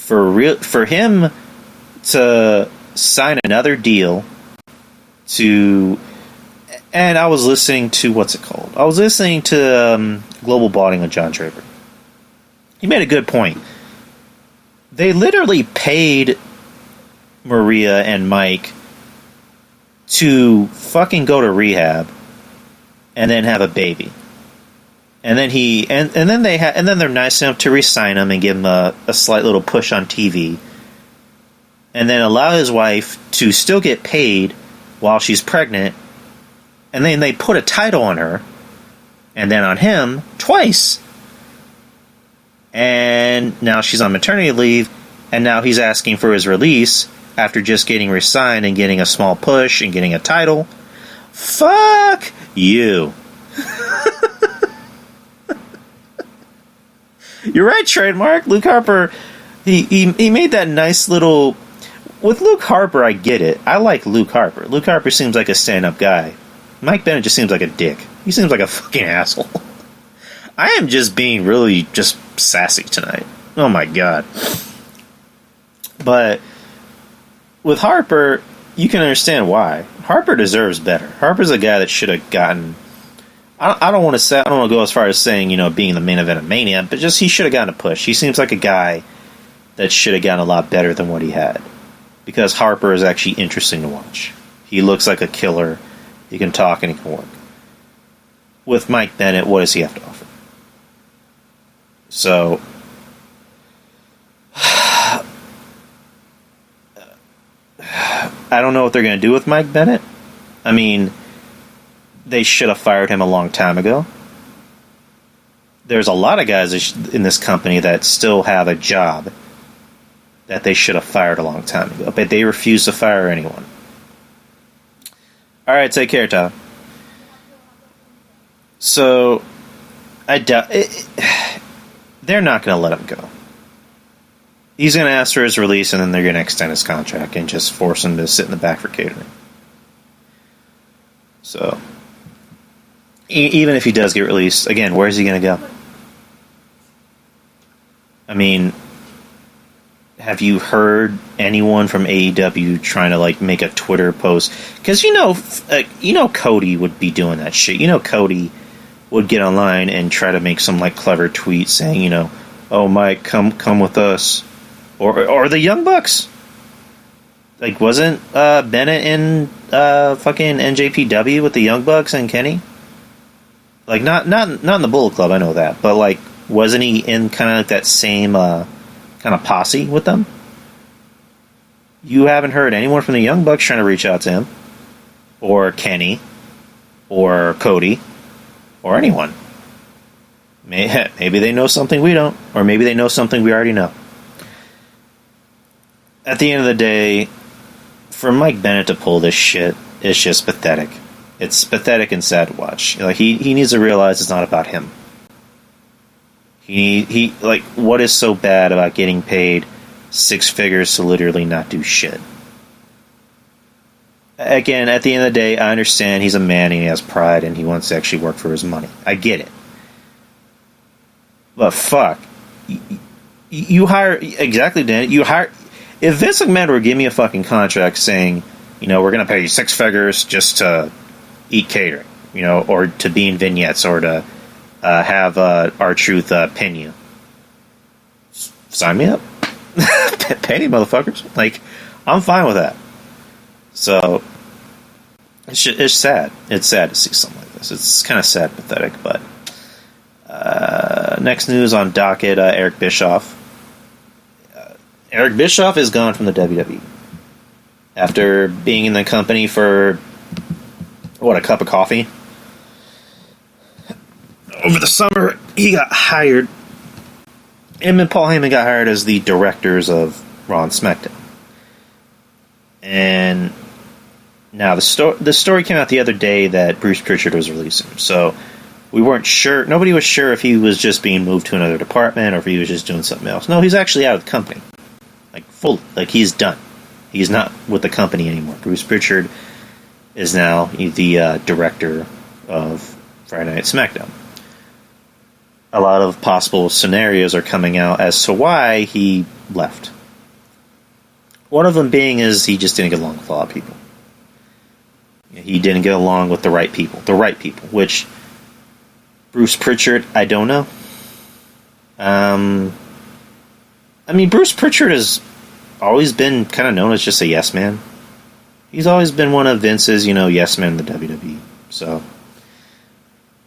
for him to sign another deal to, and I was listening to, what's it called? I was listening to Global Balding with John Draper. He made a good point. They literally paid Maria and Mike to fucking go to rehab and then have a baby. And then and then they're nice enough to re-sign him and give him a slight little push on TV. And then allow his wife to still get paid while she's pregnant. And then they put a title on her and then on him twice. And now she's on maternity leave, and now he's asking for his release after just getting re-signed and getting a small push and getting a title. Fuck you. You're right, trademark. Luke Harper, he made that nice little... With Luke Harper, I get it. I like Luke Harper. Luke Harper seems like a stand-up guy. Mike Bennett just seems like a dick. He seems like a fucking asshole. I am just being really just sassy tonight. Oh my god. But with Harper, you can understand why. Harper deserves better. Harper's a guy that should have gotten... I don't want to go as far as saying, being the main event of Mania, but just he should have gotten a push. He seems like a guy that should have gotten a lot better than what he had. Because Harper is actually interesting to watch. He looks like a killer. He can talk and he can work. With Mike Bennett, what does he have to offer? So, I don't know what they're going to do with Mike Bennett. I mean, they should have fired him a long time ago. There's a lot of guys in this company that still have a job that they should have fired a long time ago, but they refuse to fire anyone. All right, take care, Tom. So, I doubt it. They're not going to let him go. He's going to ask for his release, and then they're going to extend his contract and just force him to sit in the back for catering. So, even if he does get released, again, where's he going to go? I mean, have you heard anyone from AEW trying to make a Twitter post? Because Cody would be doing that shit. Cody would get online and try to make some clever tweet saying, oh Mike, come with us, or the Young Bucks. Wasn't Bennett in fucking NJPW with the Young Bucks and Kenny? Not in the Bullet Club, I know that, but wasn't he in kind of that same kind of posse with them? You haven't heard anyone from the Young Bucks trying to reach out to him, or Kenny, or Cody, or anyone. Maybe they know something we don't, or maybe they know something we already know. At the end of the day, for Mike Bennett to pull this shit, it's just pathetic. It's pathetic and sad to watch. He needs to realize it's not about him. He what is so bad about getting paid six figures to literally not do shit? Again, at the end of the day, I understand he's a man and he has pride and he wants to actually work for his money. I get it. But fuck. You hire... Exactly, Dan. You hire... If Vince McMahon were to give me a fucking contract saying, we're going to pay you six figures just to eat catering, or to be in vignettes, or to have R-Truth pin you. Sign me up. Pay me, motherfuckers. I'm fine with that. So, it's sad. It's sad to see something like this. It's kind of sad, pathetic, but... next news on docket, Eric Bischoff. Eric Bischoff is gone from the WWE. After being in the company for, a cup of coffee? Over the summer, he got hired. Him and Paul Heyman got hired as the directors of Raw and SmackDown. And now the story came out the other day that Bruce Pritchard was releasing. So we weren't sure. Nobody was sure if he was just being moved to another department or if he was just doing something else. No, he's actually out of the company. Fully. He's done. He's not with the company anymore. Bruce Pritchard is now the director of Friday Night SmackDown. A lot of possible scenarios are coming out as to why he left. One of them being is he just didn't get along with a lot of people. He didn't get along with the right people. The right people, which Bruce Pritchard, I don't know. I mean, Bruce Pritchard has always been kind of known as just a yes man. He's always been one of Vince's, yes men in the WWE. So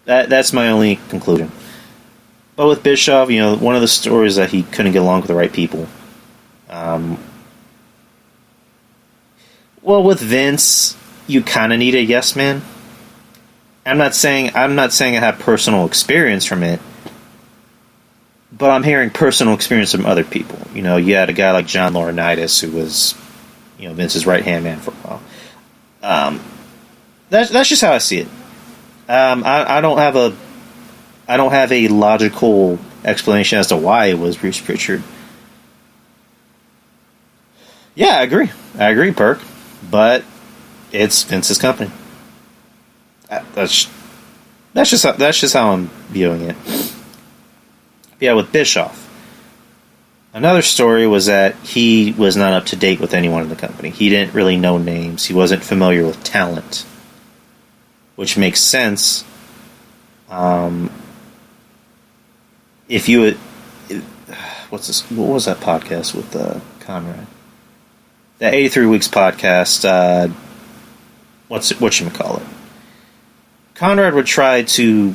that's my only conclusion. But with Bischoff, one of the stories that he couldn't get along with the right people. Well, with Vince, you kind of need a yes man. I'm not saying I have personal experience from it, but I'm hearing personal experience from other people. You had a guy like John Laurinaitis who was, Vince's right hand man for a while. That's just how I see it. I don't have a logical explanation as to why it was Bruce Pritchard. Yeah, I agree, Perk. But it's Vince's company. That's just how I'm viewing it. Yeah, with Bischoff. Another story was that he was not up to date with anyone in the company. He didn't really know names. He wasn't familiar with talent, which makes sense. If you would, what was that podcast with Conrad? That 83 Weeks podcast. Whatchamacallit? Conrad would try to,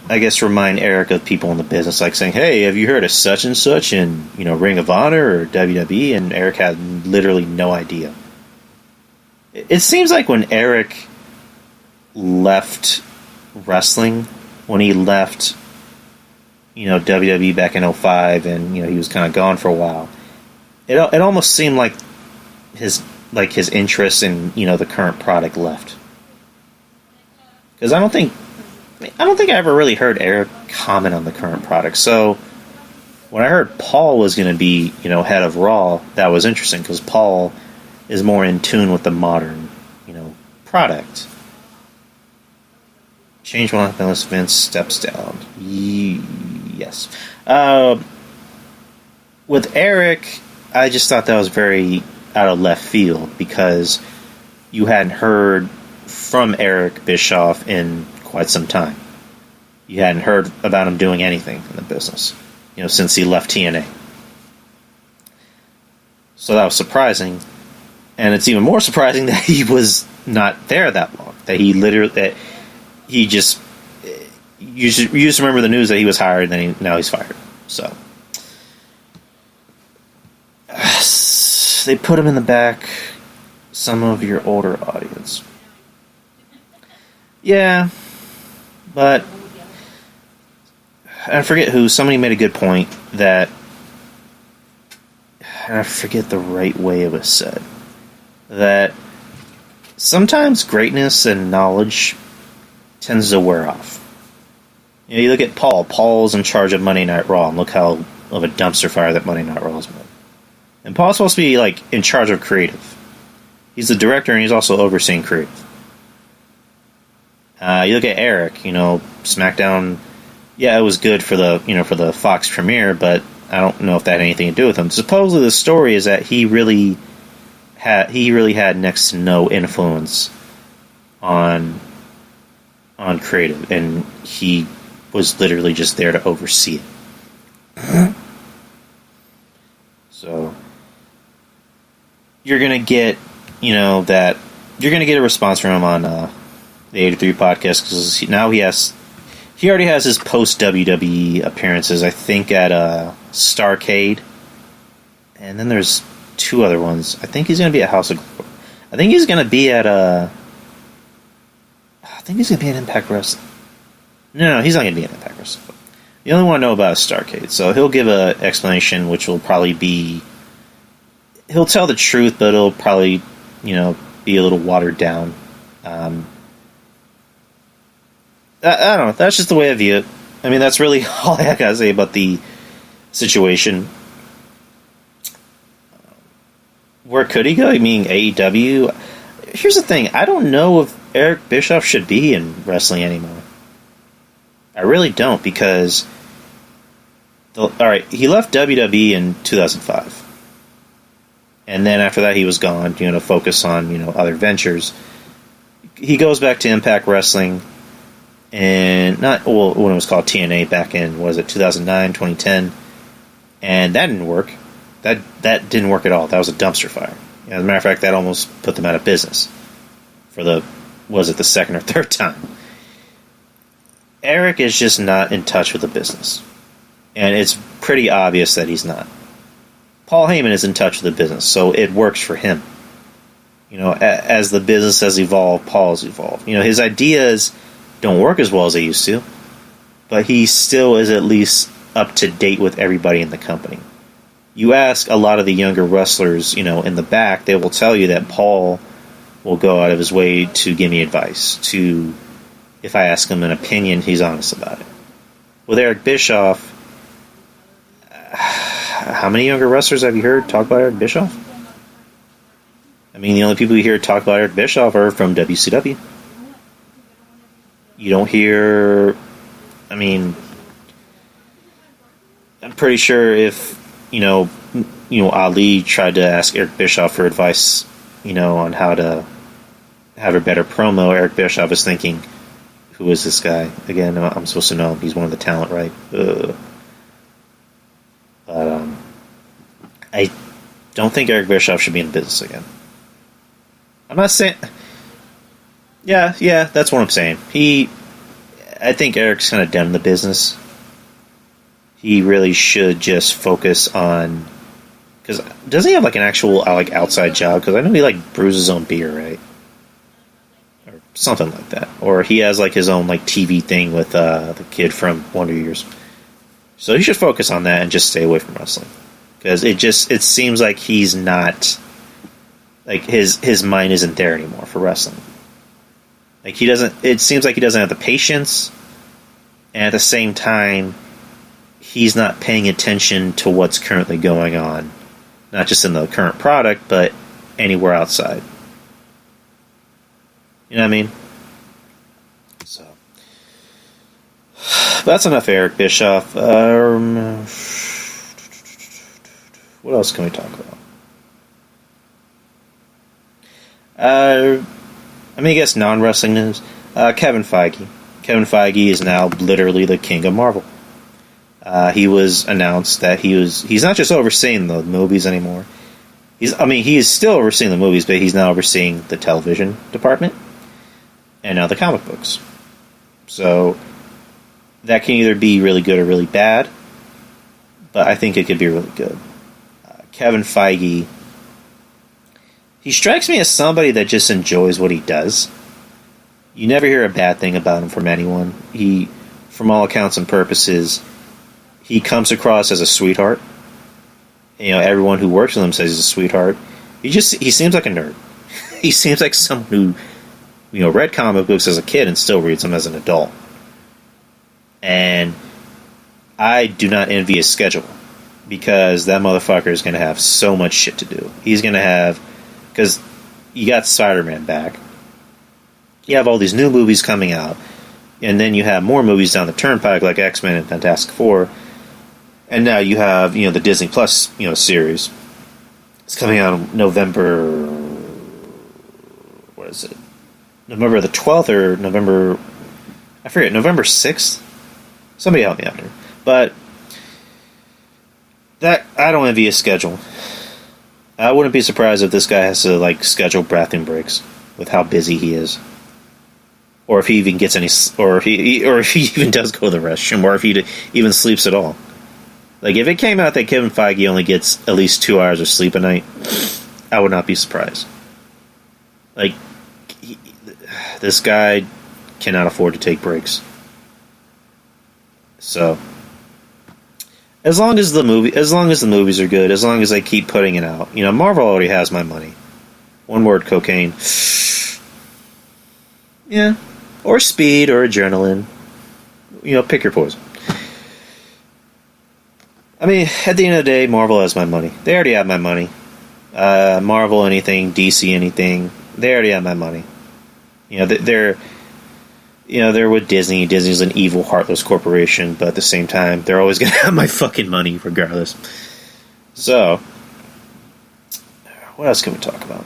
I guess, remind Eric of people in the business, like saying, "Hey, have you heard of such and such in Ring of Honor or WWE?" And Eric had literally no idea. It seems like when Eric left wrestling, when he left, WWE back in 2005, and he was kind of gone for a while, it almost seemed like his interest in the current product left. Because I don't think I ever really heard Eric comment on the current product. So when I heard Paul was going to be head of Raw, that was interesting because Paul is more in tune with the modern product. Change will happen unless Vince steps down. Yes. With Eric, I just thought that was very out of left field because you hadn't heard from Eric Bischoff in quite some time. You hadn't heard about him doing anything in the business, since he left TNA. So that was surprising, and it's even more surprising that he was not there that long. That he just you just remember the news that he was hired, and now he's fired. So they put him in the back. Some of your older audience. Yeah, but I forget who. Somebody made a good point that, and I forget the right way it was said, that sometimes greatness and knowledge tends to wear off. You look at Paul. Paul's in charge of Monday Night Raw, and look how of a dumpster fire that Monday Night Raw has been. And Paul's supposed to be in charge of creative. He's the director, and he's also overseeing creative. You look at Eric, SmackDown. Yeah, it was good for the Fox premiere, but I don't know if that had anything to do with him. Supposedly, the story is that he really had next to no influence on creative, and he was literally just there to oversee it. So you're gonna get you're gonna get a response from him on the 83 podcast, because now he already has his post WWE appearances, I think at Starrcade, and then there's two other ones. I think he's going to be at House of Glory. I think he's going to be at Impact Wrestling. No, he's not going to be at Impact Wrestling. The only one I know about is Starrcade, so he'll give an explanation, which will probably be, he'll tell the truth, but it'll probably be a little watered down. I don't know. That's just the way I view it. I mean, that's really all I gotta say about the situation. Where could he go? I mean, AEW? Here's the thing. I don't know if Eric Bischoff should be in wrestling anymore. I really don't, because alright, he left WWE in 2005. And then after that, he was gone, to focus on, other ventures. He goes back to Impact Wrestling, and when it was called TNA back in, 2009, 2010, and that didn't work. That didn't work at all. That was a dumpster fire. As a matter of fact, that almost put them out of business for the second or third time. Eric is just not in touch with the business, and it's pretty obvious that he's not. Paul Heyman is in touch with the business, so it works for him. As the business has evolved, Paul's evolved. His ideas don't work as well as they used to, but he still is at least up to date with everybody in the company. You ask a lot of the younger wrestlers, in the back, they will tell you that Paul will go out of his way to give me advice. If I ask him an opinion, he's honest about it. With Eric Bischoff, how many younger wrestlers have you heard talk about Eric Bischoff? I mean, the only people you hear talk about Eric Bischoff are from WCW. You don't hear... I mean, I'm pretty sure if, Ali tried to ask Eric Bischoff for advice, on how to have a better promo, Eric Bischoff is thinking, who is this guy? Again, I'm supposed to know him. He's one of the talent, right? But I don't think Eric Bischoff should be in business again. I'm not saying... Yeah, that's what I'm saying. I think Eric's kind of done the business. He really should just focus on... Because doesn't he have an actual outside job? Because I know he brews his own beer, right? Or something like that. Or he has his own TV thing with the kid from Wonder Years. So he should focus on that and just stay away from wrestling. Because it seems like he's not... his mind isn't there anymore for wrestling. It seems like he doesn't have the patience, and at the same time, he's not paying attention to what's currently going on. Not just in the current product, but anywhere outside. You know what I mean? So, that's enough Eric Bischoff. What else can we talk about? I guess non-wrestling news. Kevin Feige. Kevin Feige is now literally the king of Marvel. He was announced that he's not just overseeing the movies anymore. He is still overseeing the movies, but he's now overseeing the television department and now the comic books. So that can either be really good or really bad, but I think it could be really good. Kevin Feige, he strikes me as somebody that just enjoys what he does. You never hear a bad thing about him from anyone. He, from all accounts and purposes, he comes across as a sweetheart. Everyone who works with him says he's a sweetheart. He seems like a nerd. He seems like someone who, read comic books as a kid and still reads them as an adult. And I do not envy his schedule, because that motherfucker is going to have so much shit to do. He's going to have... Because you got Spider-Man back. You have all these new movies coming out. And then you have more movies down the turnpike, like X-Men and Fantastic Four. And now you have, the Disney Plus, series. It's coming out in November... What is it? November the 12th or November... I forget, November 6th? Somebody help me out here. But that, I don't envy his schedule. I wouldn't be surprised if this guy has to schedule bathroom breaks with how busy he is, or if he even gets any, or if he even does go to the restroom, or if he even sleeps at all. If it came out that Kevin Feige only gets at least 2 hours of sleep a night, I would not be surprised. This guy cannot afford to take breaks. So, as long as the movies are good, as long as they keep putting it out, Marvel already has my money. One word: cocaine. Yeah, or speed, or adrenaline. Pick your poison. At the end of the day, Marvel has my money. They already have my money. Marvel anything, DC anything, they already have my money. They're with Disney. Disney's an evil, heartless corporation, but at the same time, they're always going to have my fucking money regardless. So, What else can we talk about?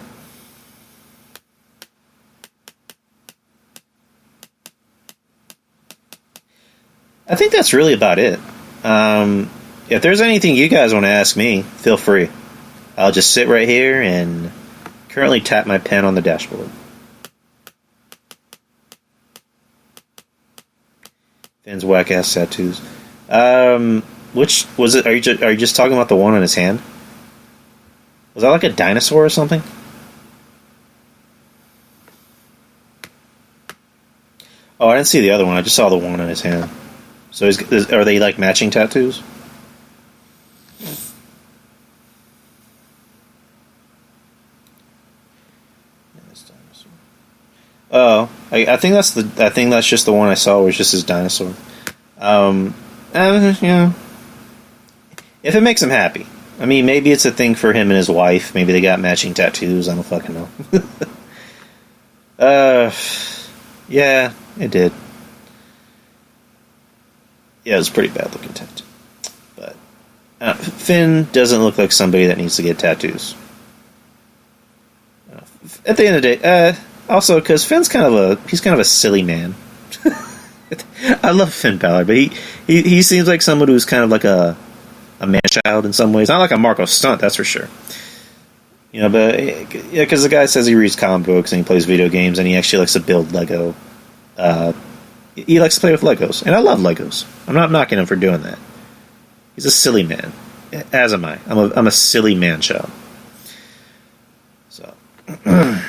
I think that's really about it. If there's anything you guys want to ask me, feel free. I'll just sit right here and currently tap my pen on the dashboard. Finn's whack ass tattoos. Which was it? Are you just talking about the one on his hand? Was that like a dinosaur or something? Oh, I didn't see the other one. I just saw the one on his hand. So are they like matching tattoos? Oh, I think that's just the one I saw was just his dinosaur. Yeah. If it makes him happy. I mean, maybe it's a thing for him and his wife. Maybe they got matching tattoos. I don't fucking know. Yeah, it did. Yeah, it was a pretty bad looking tattoo. But Finn doesn't look like somebody that needs to get tattoos. At the end of the day, also because Finn's kind of a silly man. I love Finn Balor, but he seems like someone who's kind of like a man-child in some ways. Not like a Marco Stunt, that's for sure. You know, but yeah, because the guy says he reads comic books and he plays video games and he actually likes to build Lego. He likes to play with Legos, and I love Legos. I'm not knocking him for doing that. He's a silly man, as am I. I'm a silly man-child. So, oh man,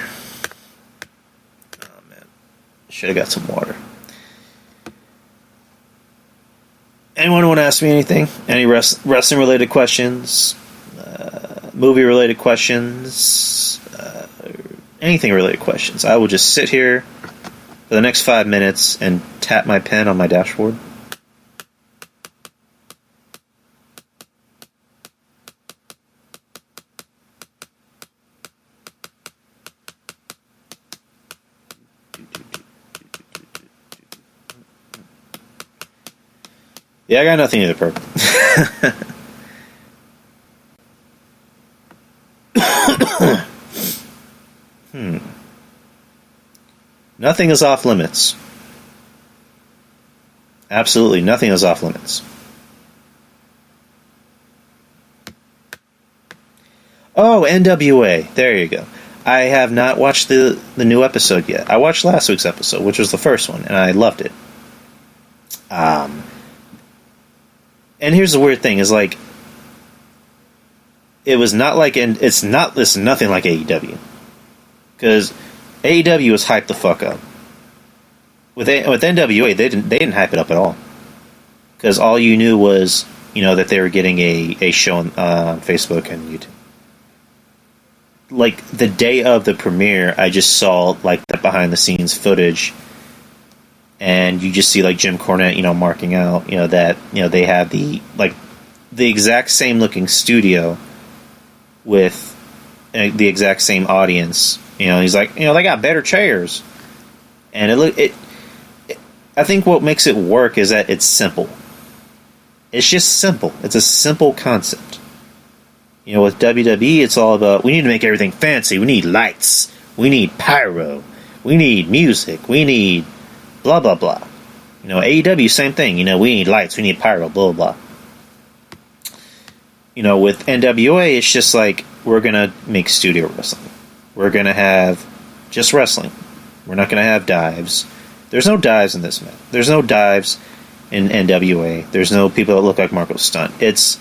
should have got some water. Anyone want to ask me anything? Any wrestling related questions? Movie related questions? Anything related questions? I will just sit here for the next 5 minutes and tap my pen on my dashboard. Yeah, I got nothing either, purple. Nothing is off limits. Absolutely, nothing is off limits. Oh, NWA. There you go. I have not watched the new episode yet. I watched last week's episode, which was the first one, and I loved it. And here's the weird thing: is like it was not like, and it's nothing like AEW, because AEW was hyped the fuck up. With NWA, they didn't hype it up at all, because all you knew was that they were getting a show on Facebook and YouTube. Like the day of the premiere, I just saw like the behind the scenes footage. And you just see like Jim Cornette, marking out, that they have the exact same looking studio with the exact same audience. He's like, they got better chairs, and I think what makes it work is that it's simple. It's just simple. It's a simple concept. With WWE, it's all about we need to make everything fancy. We need lights. We need pyro. We need music. We need blah, blah, blah. AEW, same thing. We need lights, we need pyro, blah, blah, blah. With NWA, it's just like, we're going to make studio wrestling. We're going to have just wrestling. We're not going to have dives. There's no dives in this match. There's no dives in NWA. There's no people that look like Marco Stunt. It's,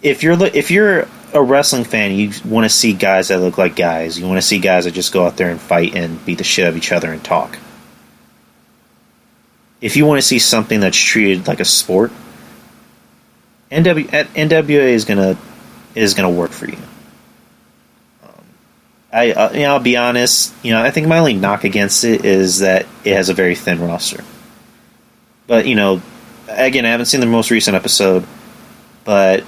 if you're a wrestling fan, you want to see guys that look like guys. You want to see guys that just go out there and fight and beat the shit out of each other and talk. If you want to see something that's treated like a sport, NWA is gonna work for you. I'll be honest. I think my only knock against it is that it has a very thin roster. But again, I haven't seen the most recent episode, but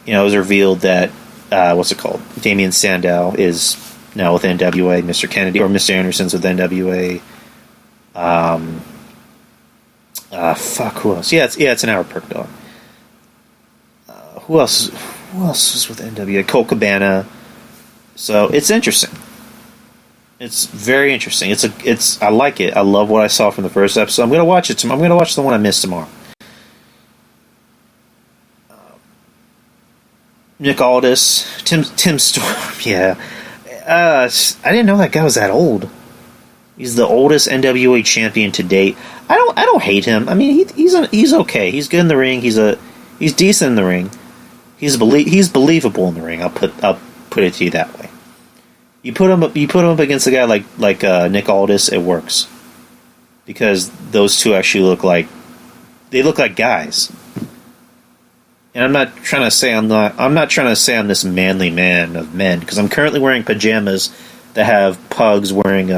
it was revealed that what's it called? Damian Sandow is now with NWA. Mr. Kennedy or Mr. Anderson's with NWA. Who else? Yeah, it's an hour perk dog. Who else is with NWA? Colt Cabana. So it's interesting. It's very interesting. I like it. I love what I saw from the first episode. I'm gonna watch it. I'm gonna watch the one I missed tomorrow. Nick Aldis, Tim Storm. Yeah, I didn't know that guy was that old. He's the oldest NWA champion to date. I don't hate him. I mean, he's okay. He's good in the ring. He's decent in the ring. He's believable in the ring. I'll put it to you that way. You put him up against a guy like Nick Aldis, it works because those two actually look like guys. And I'm not trying to say I'm this manly man of men because I'm currently wearing pajamas that have pugs wearing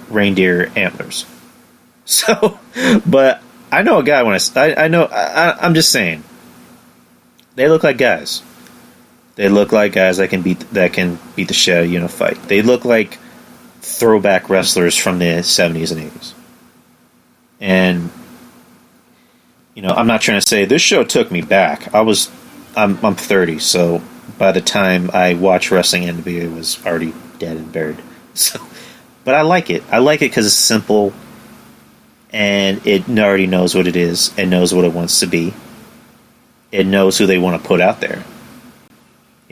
reindeer antlers. So, but I know a guy when I'm just saying they look like guys. They look like guys that can beat the shit out of you in a fight. They look like throwback wrestlers from the 70s and 80s. And I'm not trying to say this show took me back. I'm 30, so by the time I watched wrestling, NWA was already dead and buried. So, but I like it. I like it because it's simple, and it already knows what it is. It knows what it wants to be. It knows who they want to put out there.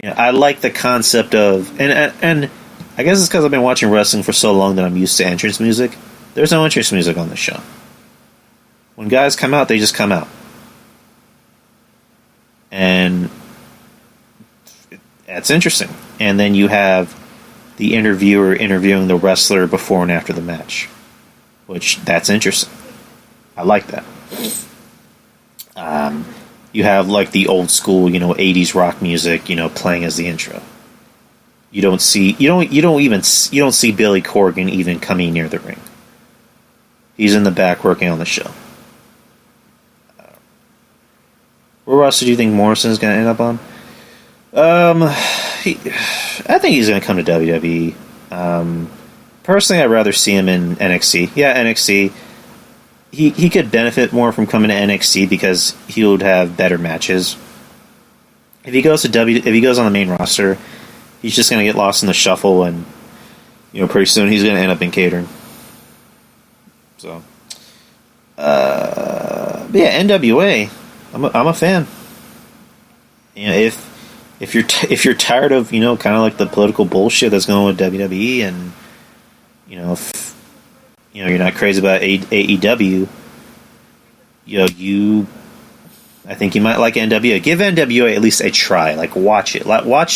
I like the concept of, and I guess it's because I've been watching wrestling for so long that I'm used to entrance music. There's no entrance music on this show. When guys come out, they just come out. And that's interesting. And then you have the interviewer interviewing the wrestler before and after the match, which that's interesting. I like that. You have like the old school, 80s rock music, playing as the intro. You don't see Billy Corgan even coming near the ring. He's in the back working on the show. Where else do you think Morrison's going to end up on? I think he's going to come to WWE. Personally, I'd rather see him in NXT. Yeah, NXT. He could benefit more from coming to NXT because he would have better matches. If he goes on the main roster, he's just going to get lost in the shuffle, and pretty soon he's going to end up in catering. So, but yeah, NWA. I'm a fan. If you're tired of kind of like the political bullshit that's going on with WWE, and if you're not crazy about AEW, I think you might like NWA. Give NWA at least a try. Like watch it.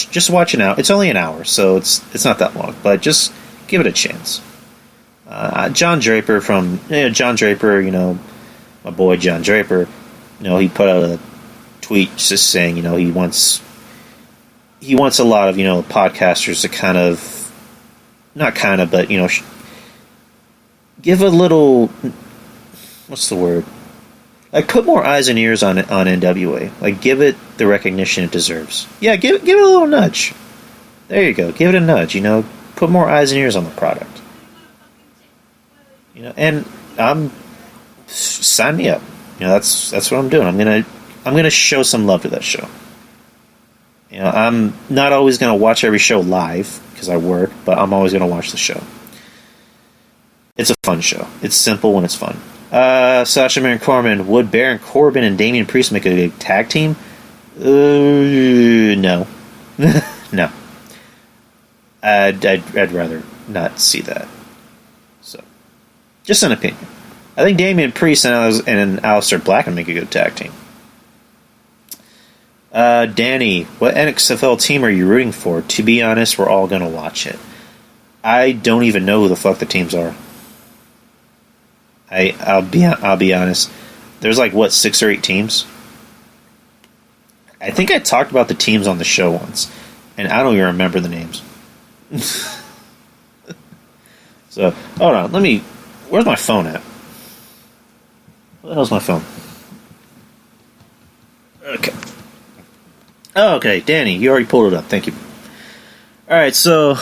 Just watch it out. It's only an hour, so it's not that long. But just give it a chance. John Draper my boy John Draper. He put out a tweet just saying, he wants a lot of, podcasters to but give a little, what's the word? Like, put more eyes and ears on NWA. Like, give it the recognition it deserves. Yeah, give it a little nudge. There you go. Give it a nudge, Put more eyes and ears on the product. And sign me up. That's what I'm doing. I'm gonna show some love to that show. I'm not always gonna watch every show live because I work, but I'm always gonna watch the show. It's a fun show. It's simple when it's fun. Sasha Baron Corbin. Would Baron Corbin and Damian Priest make a good tag team? No. No. I'd rather not see that. So, just an opinion. I think Damian Priest and Aleister Black would make a good tag team. Danny, what NXFL team are you rooting for? To be honest, we're all going to watch it. I don't even know who the fuck the teams are. I'll be honest. There's 6 or 8 teams? I think I talked about the teams on the show once, and I don't even remember the names. So, hold on. Where's my phone at? Where the hell's my phone? Okay. Oh, okay, Danny, you already pulled it up. Thank you. Alright, so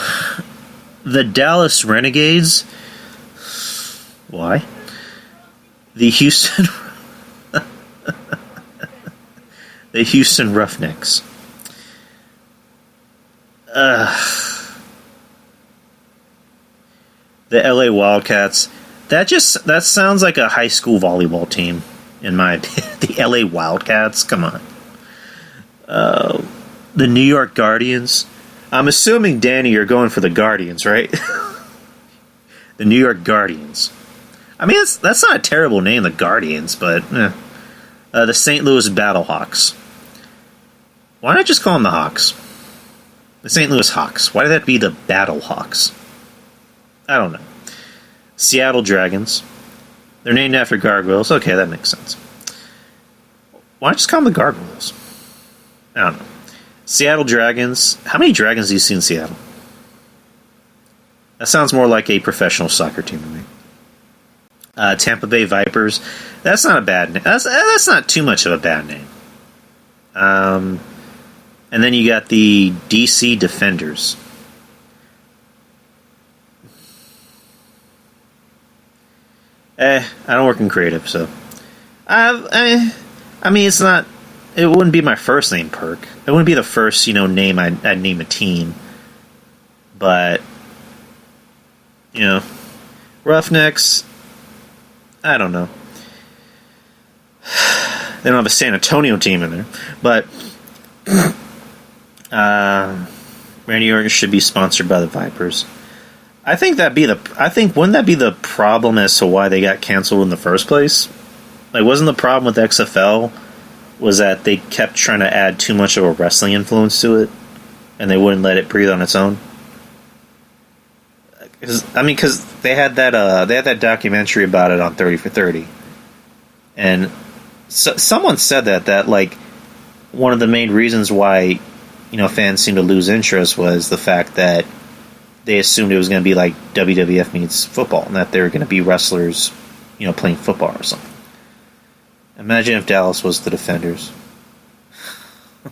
the Dallas Renegades. Why? The Houston Roughnecks. The LA Wildcats. That sounds like a high school volleyball team, in my opinion. The LA Wildcats. Come on. The New York Guardians. I'm assuming, Danny, you're going for the Guardians, right? The New York Guardians. I mean, that's not a terrible name, the Guardians, but the St. Louis Battlehawks. Why not just call them the Hawks? The St. Louis Hawks. Why did that be the Battlehawks? I don't know. Seattle Dragons. They're named after gargoyles. Okay, that makes sense. Why not just call them the Gargoyles? I don't know. Seattle Dragons. How many dragons do you see in Seattle? That sounds more like a professional soccer team to me. Tampa Bay Vipers. That's not a bad name. That's not too much of a bad name. And then you got the DC Defenders. I don't work in creative, so I mean, it's not. It wouldn't be my first name perk. It wouldn't be the first, name I'd name a team. But Roughnecks. I don't know. They don't have a San Antonio team in there, but Randy Orton should be sponsored by the Vipers. I think wouldn't that be the problem as to why they got canceled in the first place? Like, wasn't the problem with XFL was that they kept trying to add too much of a wrestling influence to it, and they wouldn't let it breathe on its own? Because they had that documentary about it on 30 for 30, and someone said that like one of the main reasons why fans seemed to lose interest was the fact that they assumed it was going to be like WWF meets football, and that they were going to be wrestlers, playing football or something. Imagine if Dallas was the Defenders.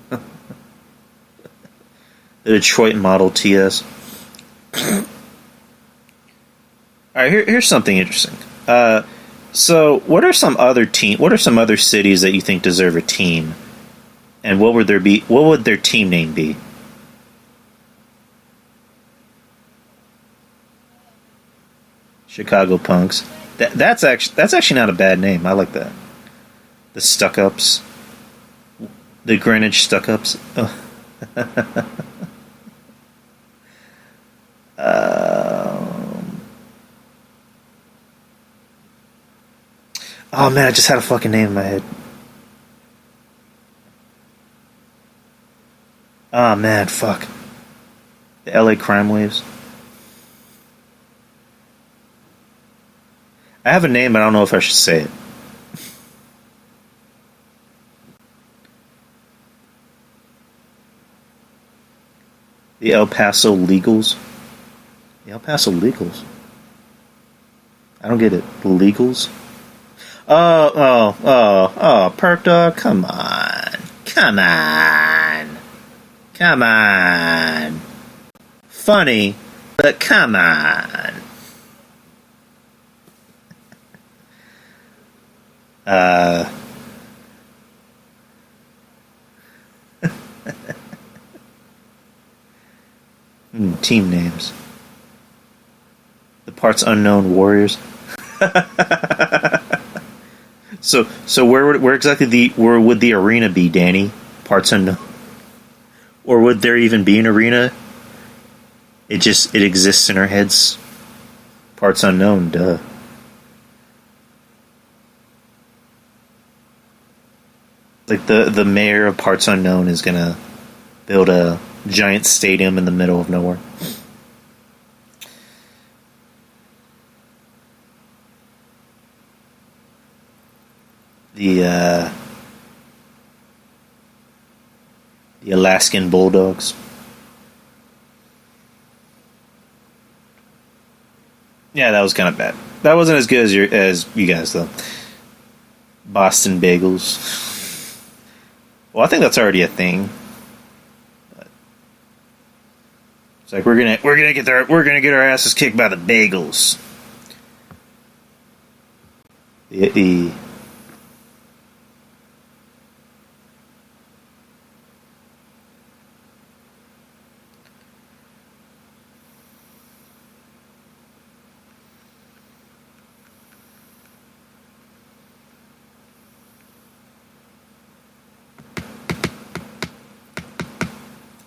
The Detroit Model TS. All right, here's something interesting. So, what are some other cities that you think deserve a team, and what would their team name be? Chicago Punks. That's actually not a bad name. I like that. The Stuck-Ups. The Greenwich Stuck-Ups. Oh. Oh man, I just had a fucking name in my head. Oh man, fuck. The LA Crime Waves. I have a name, but I don't know if I should say it. The El Paso Legals. The El Paso Legals? I don't get it. Legals? Oh, Perk Dog, come on. Come on. Funny, but come on. Team names. The Parts Unknown Warriors. So where exactly where would the arena be, Danny? Parts Unknown. Or would there even be an arena? It exists in our heads. Parts Unknown, duh. Like the mayor of Parts Unknown is gonna build a giant stadium in the middle of nowhere. The Alaskan Bulldogs. Yeah, that was kind of bad. That wasn't as good as you guys, though. Boston Bagels. Well, I think that's already a thing. But it's like we're gonna get our asses kicked by the Bagels. The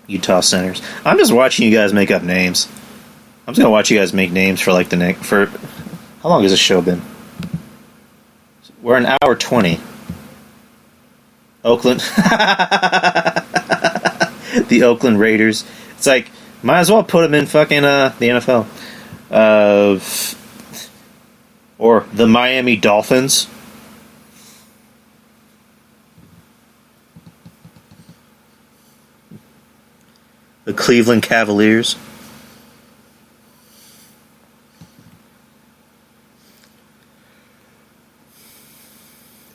Utah Senators. I'm just watching you guys make up names. I'm just gonna watch you guys make names for like the next. For how long has this show been? We're an hour 20. Oakland, the Oakland Raiders. It's like might as well put them in fucking the NFL, or the Miami Dolphins. The Cleveland Cavaliers.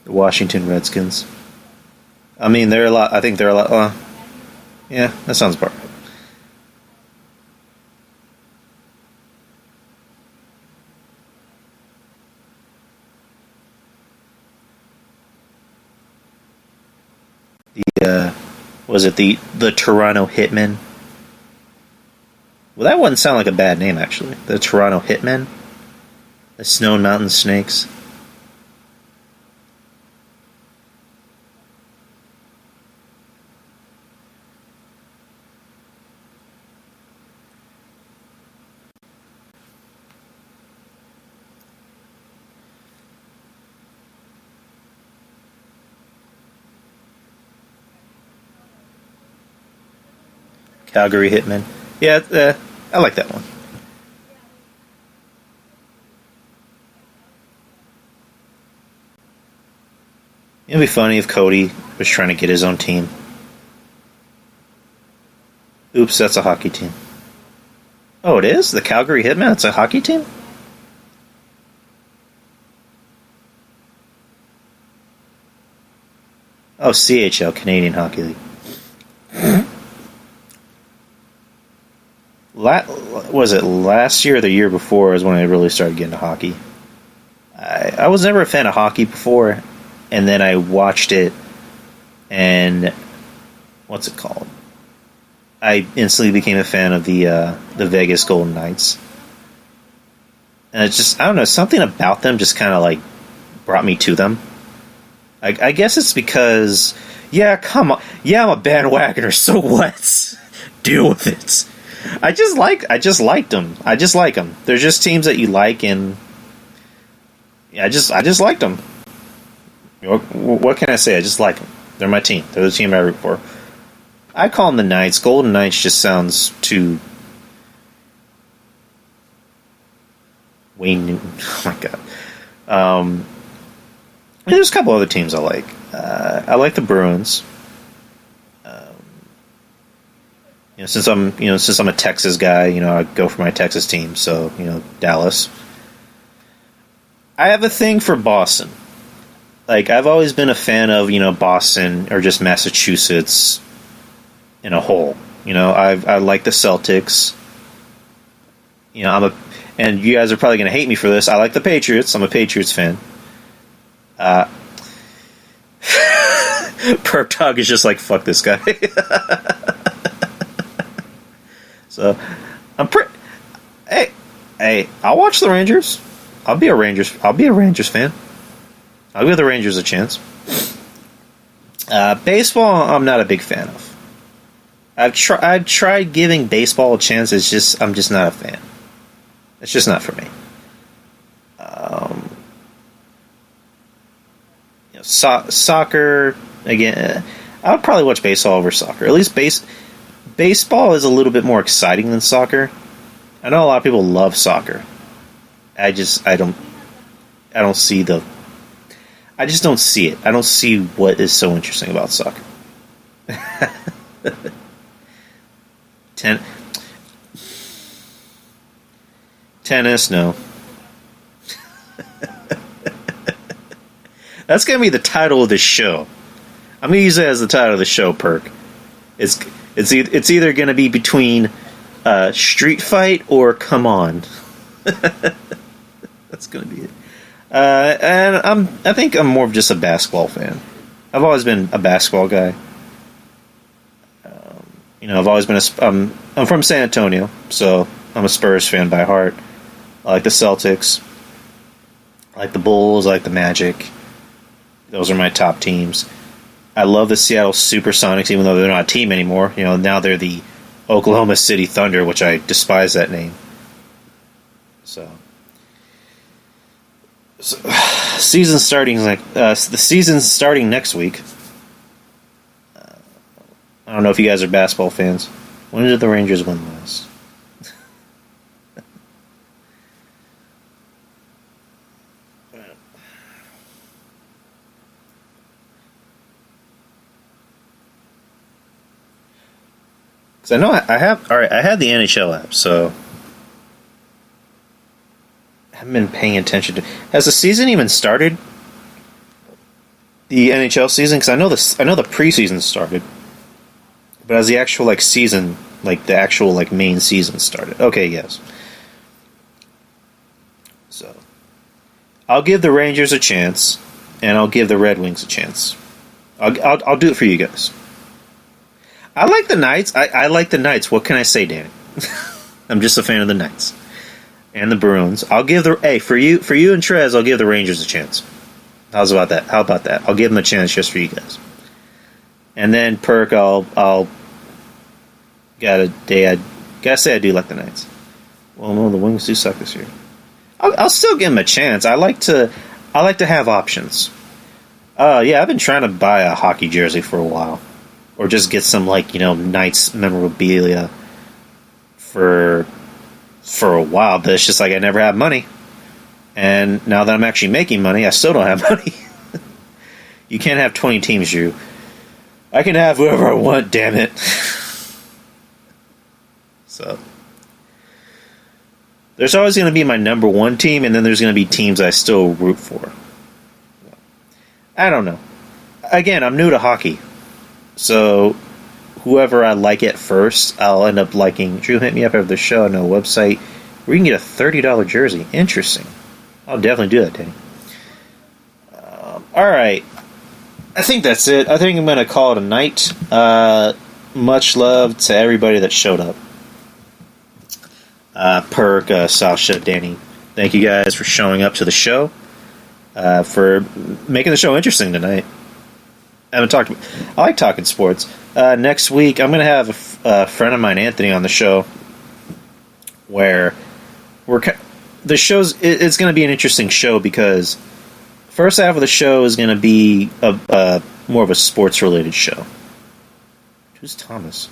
The Washington Redskins. I mean, they're a lot. I think they're a lot. Yeah, that sounds about right. Was it the Toronto Hitmen? Well, that wouldn't sound like a bad name, actually. The Toronto Hitmen? The Snow Mountain Snakes? Calgary Hitmen. Yeah, I like that one. It'd be funny if Cody was trying to get his own team. Oops, that's a hockey team. Oh, it is? The Calgary Hitmen? It's a hockey team? Oh, CHL, Canadian Hockey League. Was it last year or the year before is when I really started getting to hockey. I was never a fan of hockey before, and then I watched it, and what's it called? I instantly became a fan of the Vegas Golden Knights. And it's just, I don't know, something about them just kind of like brought me to them. I guess it's because, yeah, come on. Yeah, I'm a bandwagoner, so what? Deal with it. I just liked them. I just like them. They're just teams that you like, and yeah, I just liked them. What can I say? I just like them. They're my team. They're the team I root for. I call them the Knights. Golden Knights just sounds too Wayne Newton. Oh my god. There's a couple other teams I like. I like the Bruins. Since I'm a Texas guy, I go for my Texas team. So Dallas. I have a thing for Boston. Like I've always been a fan of Boston or just Massachusetts in a whole. I like the Celtics. And you guys are probably going to hate me for this. I like the Patriots. I'm a Patriots fan. Perp Dog is just like, fuck this guy. So, Hey, I'll watch the Rangers. I'll be a Rangers fan. I'll give the Rangers a chance. Baseball, I'm not a big fan of. I've tried giving baseball a chance. I'm just not a fan. It's just not for me. Soccer again. I would probably watch baseball over soccer. At least baseball is a little bit more exciting than soccer. I know a lot of people love soccer. I just don't see I just don't see it. I don't see what is so interesting about soccer. Tennis, no. That's gonna be the title of the show. I'm gonna use it as the title of the show, Perk. It's either gonna be between Street Fight or Come On. That's gonna be it. And I think I'm more of just a basketball fan. I've always been a basketball guy. I've always been I'm from San Antonio, so I'm a Spurs fan by heart. I like the Celtics. I like the Bulls. I like the Magic. Those are my top teams. I love the Seattle Supersonics, even though they're not a team anymore. Now they're the Oklahoma City Thunder, which I despise that name. So season starting the season's starting next week. I don't know if you guys are basketball fans. When did the Rangers win last? Because I know I have. All right, I had the NHL app, so I haven't been paying attention to. Has the season even started? The NHL season, because I know the preseason started, but has the actual season, the actual main season started? Okay, yes. So I'll give the Rangers a chance, and I'll give the Red Wings a chance. I'll do it for you guys. I like the Knights. I like the Knights. What can I say, Danny? I'm just a fan of the Knights and the Bruins. I'll give for you and Trez. I'll give the Rangers a chance. How about that? I'll give them a chance just for you guys. And then Perk, I'll gotta say I do like the Knights. Well, no, the Wings do suck this year. I'll still give them a chance. I like to have options. Yeah, I've been trying to buy a hockey jersey for a while. Or just get some Knights memorabilia for a while, but it's just I never have money. And now that I'm actually making money, I still don't have money. You can't have 20 teams, Drew. I can have whoever I want, damn it. So there's always going to be my number one team, and then there's going to be teams I still root for. I don't know. Again, I'm new to hockey. So, whoever I like at first, I'll end up liking. Drew, hit me up after the show on a website where you can get a $30 jersey. Interesting. I'll definitely do that, Danny. Alright. I think that's it. I think I'm going to call it a night. Much love to everybody that showed up. Perk, Sasha, Danny. Thank you guys for showing up to the show. For making the show interesting tonight. I like talking sports. Next week, I'm going to have a friend of mine, Anthony, on the show, where it's going to be an interesting show because first half of the show is going to be more of a sports related show. Who's Thomas?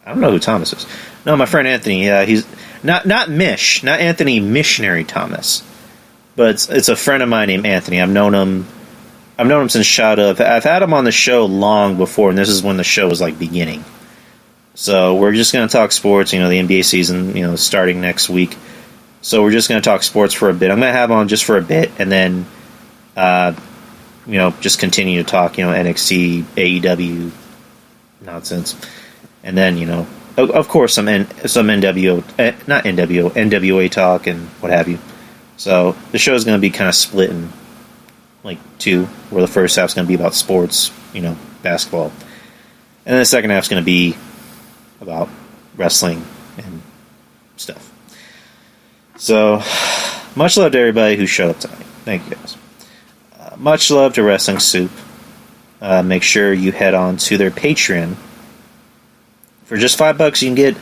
I don't know who Thomas is. No, my friend Anthony. Yeah, he's not Anthony Missionary Thomas, but it's a friend of mine named Anthony. I've known him since childhood. I've had him on the show long before, and this is when the show was beginning. So we're just going to talk sports. The NBA season, starting next week. So we're just going to talk sports for a bit. I'm going to have on just for a bit, and then, just continue to talk, NXT, AEW nonsense, and then, of course, some NWA talk and what have you. So the show is going to be kind of split in two, where the first half is going to be about sports, basketball, and then the second half is going to be about wrestling and stuff. So, much love to everybody who showed up tonight. Thank you guys. Much love to Wrestling Soup. Make sure you head on to their Patreon. For just $5, you can get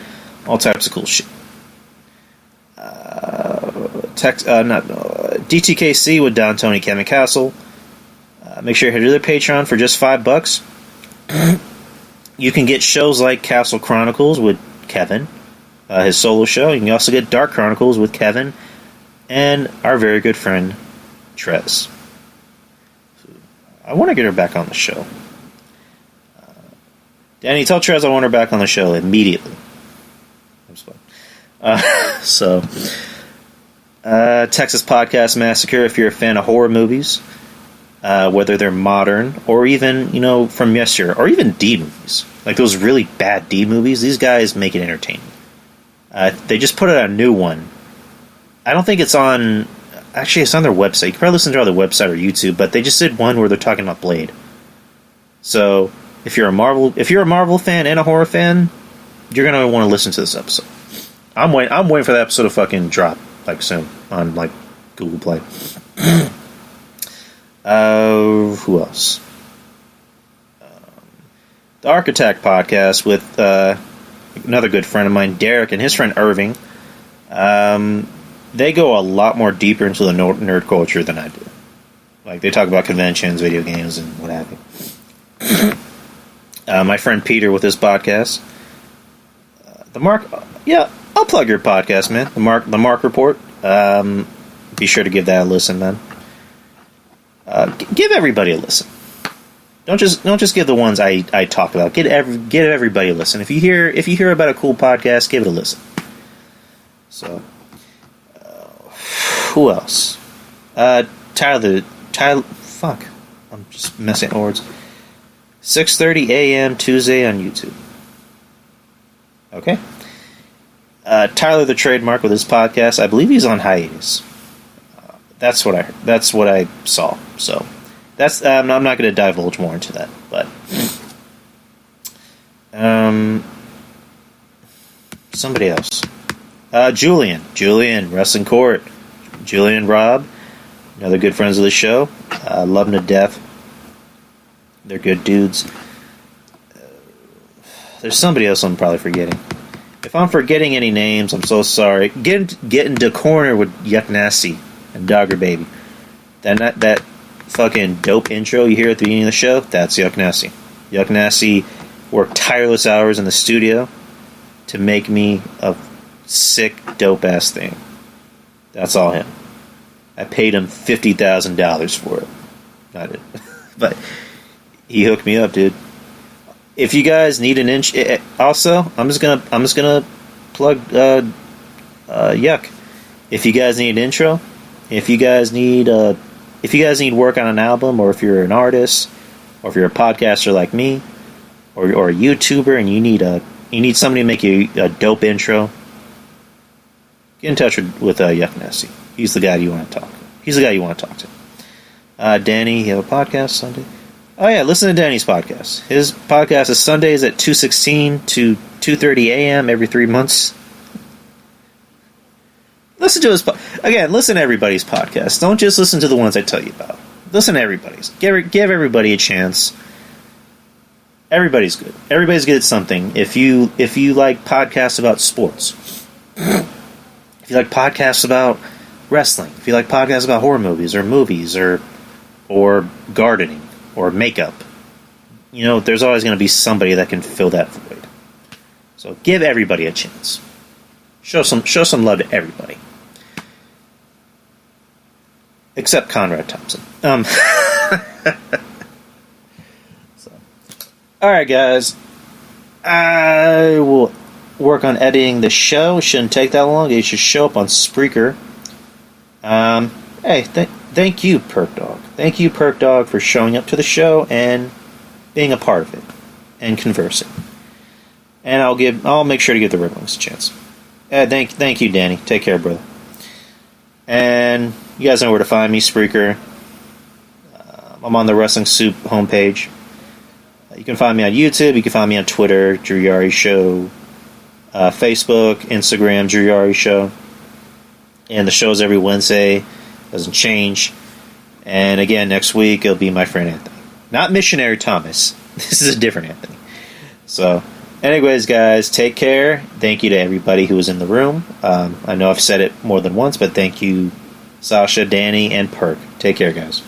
all types of cool shit. DTKC with Don Tony Kevin Castle. Make sure you head to their Patreon for just $5. You can get shows like Castle Chronicles with Kevin, his solo show. You can also get Dark Chronicles with Kevin and our very good friend Trez. I want to get her back on the show. Danny, tell Trez I want her back on the show immediately. Texas Podcast Massacre, if you're a fan of horror movies, whether they're modern or even, from yesteryear, or even D movies, like those really bad D movies, these guys make it entertaining. They just put out a new one. I don't think it's on... Actually, it's on their website. You can probably listen to it on their website or YouTube, but they just did one where they're talking about Blade. So, if you're a Marvel fan and a horror fan, you're gonna want to listen to this episode. I'm waiting for that episode to fucking drop soon on Google Play. Who else? The Architect podcast with another good friend of mine, Derek, and his friend Irving. They go a lot more deeper into the nerd culture than I do. Like, they talk about conventions, video games, and what have you. My friend Peter with his podcast. The Mark... Yeah, I'll plug your podcast, man. The Mark Report. Be sure to give that a listen, man. Give everybody a listen. Don't just give the ones I talk about. Give everybody a listen. If you hear about a cool podcast, give it a listen. So, who else? Tyler. Fuck, I'm just messing up words. 6:30 a.m. Tuesday on YouTube. Okay. Tyler the Trademark with his podcast. I believe he's on hiatus. That's what I heard. That's what I saw. So that's I'm not going to divulge more into that. But somebody else. Julian, Wrestling Court. Julian and Rob, another good friends of the show. Love them to death. They're good dudes. There's somebody else I'm probably forgetting. If I'm forgetting any names, I'm so sorry. Get into corner with Yuck Nasty and Dogger Baby. That fucking dope intro you hear at the beginning of the show, that's Yuck Nasty. Yuck Nasty worked tireless hours in the studio to make me a sick, dope-ass thing. That's all him. I paid him $50,000 for it. Not it. But he hooked me up, dude. If you guys need an inch, also, I'm just gonna plug Yuck. If you guys need an intro, if you guys need work on an album, or if you're an artist, or if you're a podcaster like me, or a YouTuber, and you need somebody to make you a dope intro, get in touch with Yuck Nasty. He's the guy you want to talk to. He's the guy you want to talk to. Danny, you have a podcast Sunday? Oh yeah, listen to Danny's podcast. His podcast is Sundays at 2:16 to 2:30 a.m. every 3 months. Listen to listen to everybody's podcast. Don't just listen to the ones I tell you about. Listen to everybody's. Give everybody a chance. Everybody's good. Everybody's good at something. If you like podcasts about sports, if you like podcasts about wrestling, if you like podcasts about horror movies or gardening or makeup, there's always going to be somebody that can fill that void. So give everybody a chance. Show some love to everybody. Except Conrad Thompson. Alright, guys. I will work on editing the show. It shouldn't take that long. It should show up on Spreaker. Hey, thank you, Perk Dog. Thank you, Perk Dog, for showing up to the show and being a part of it and conversing. And I'll make sure to give the Red Wings a chance. Thank you, Danny. Take care, brother. And you guys know where to find me, Spreaker. I'm on the Wrestling Soup homepage. You can find me on YouTube. You can find me on Twitter, Drew Yari Show. Facebook, Instagram, Drew Yari Show. And the show's every Wednesday. Doesn't change. And again, next week, it'll be my friend Anthony. Not Missionary Thomas. This is a different Anthony. So, anyways, guys, take care. Thank you to everybody who was in the room. I know I've said it more than once, but thank you, Sasha, Danny, and Perk. Take care, guys.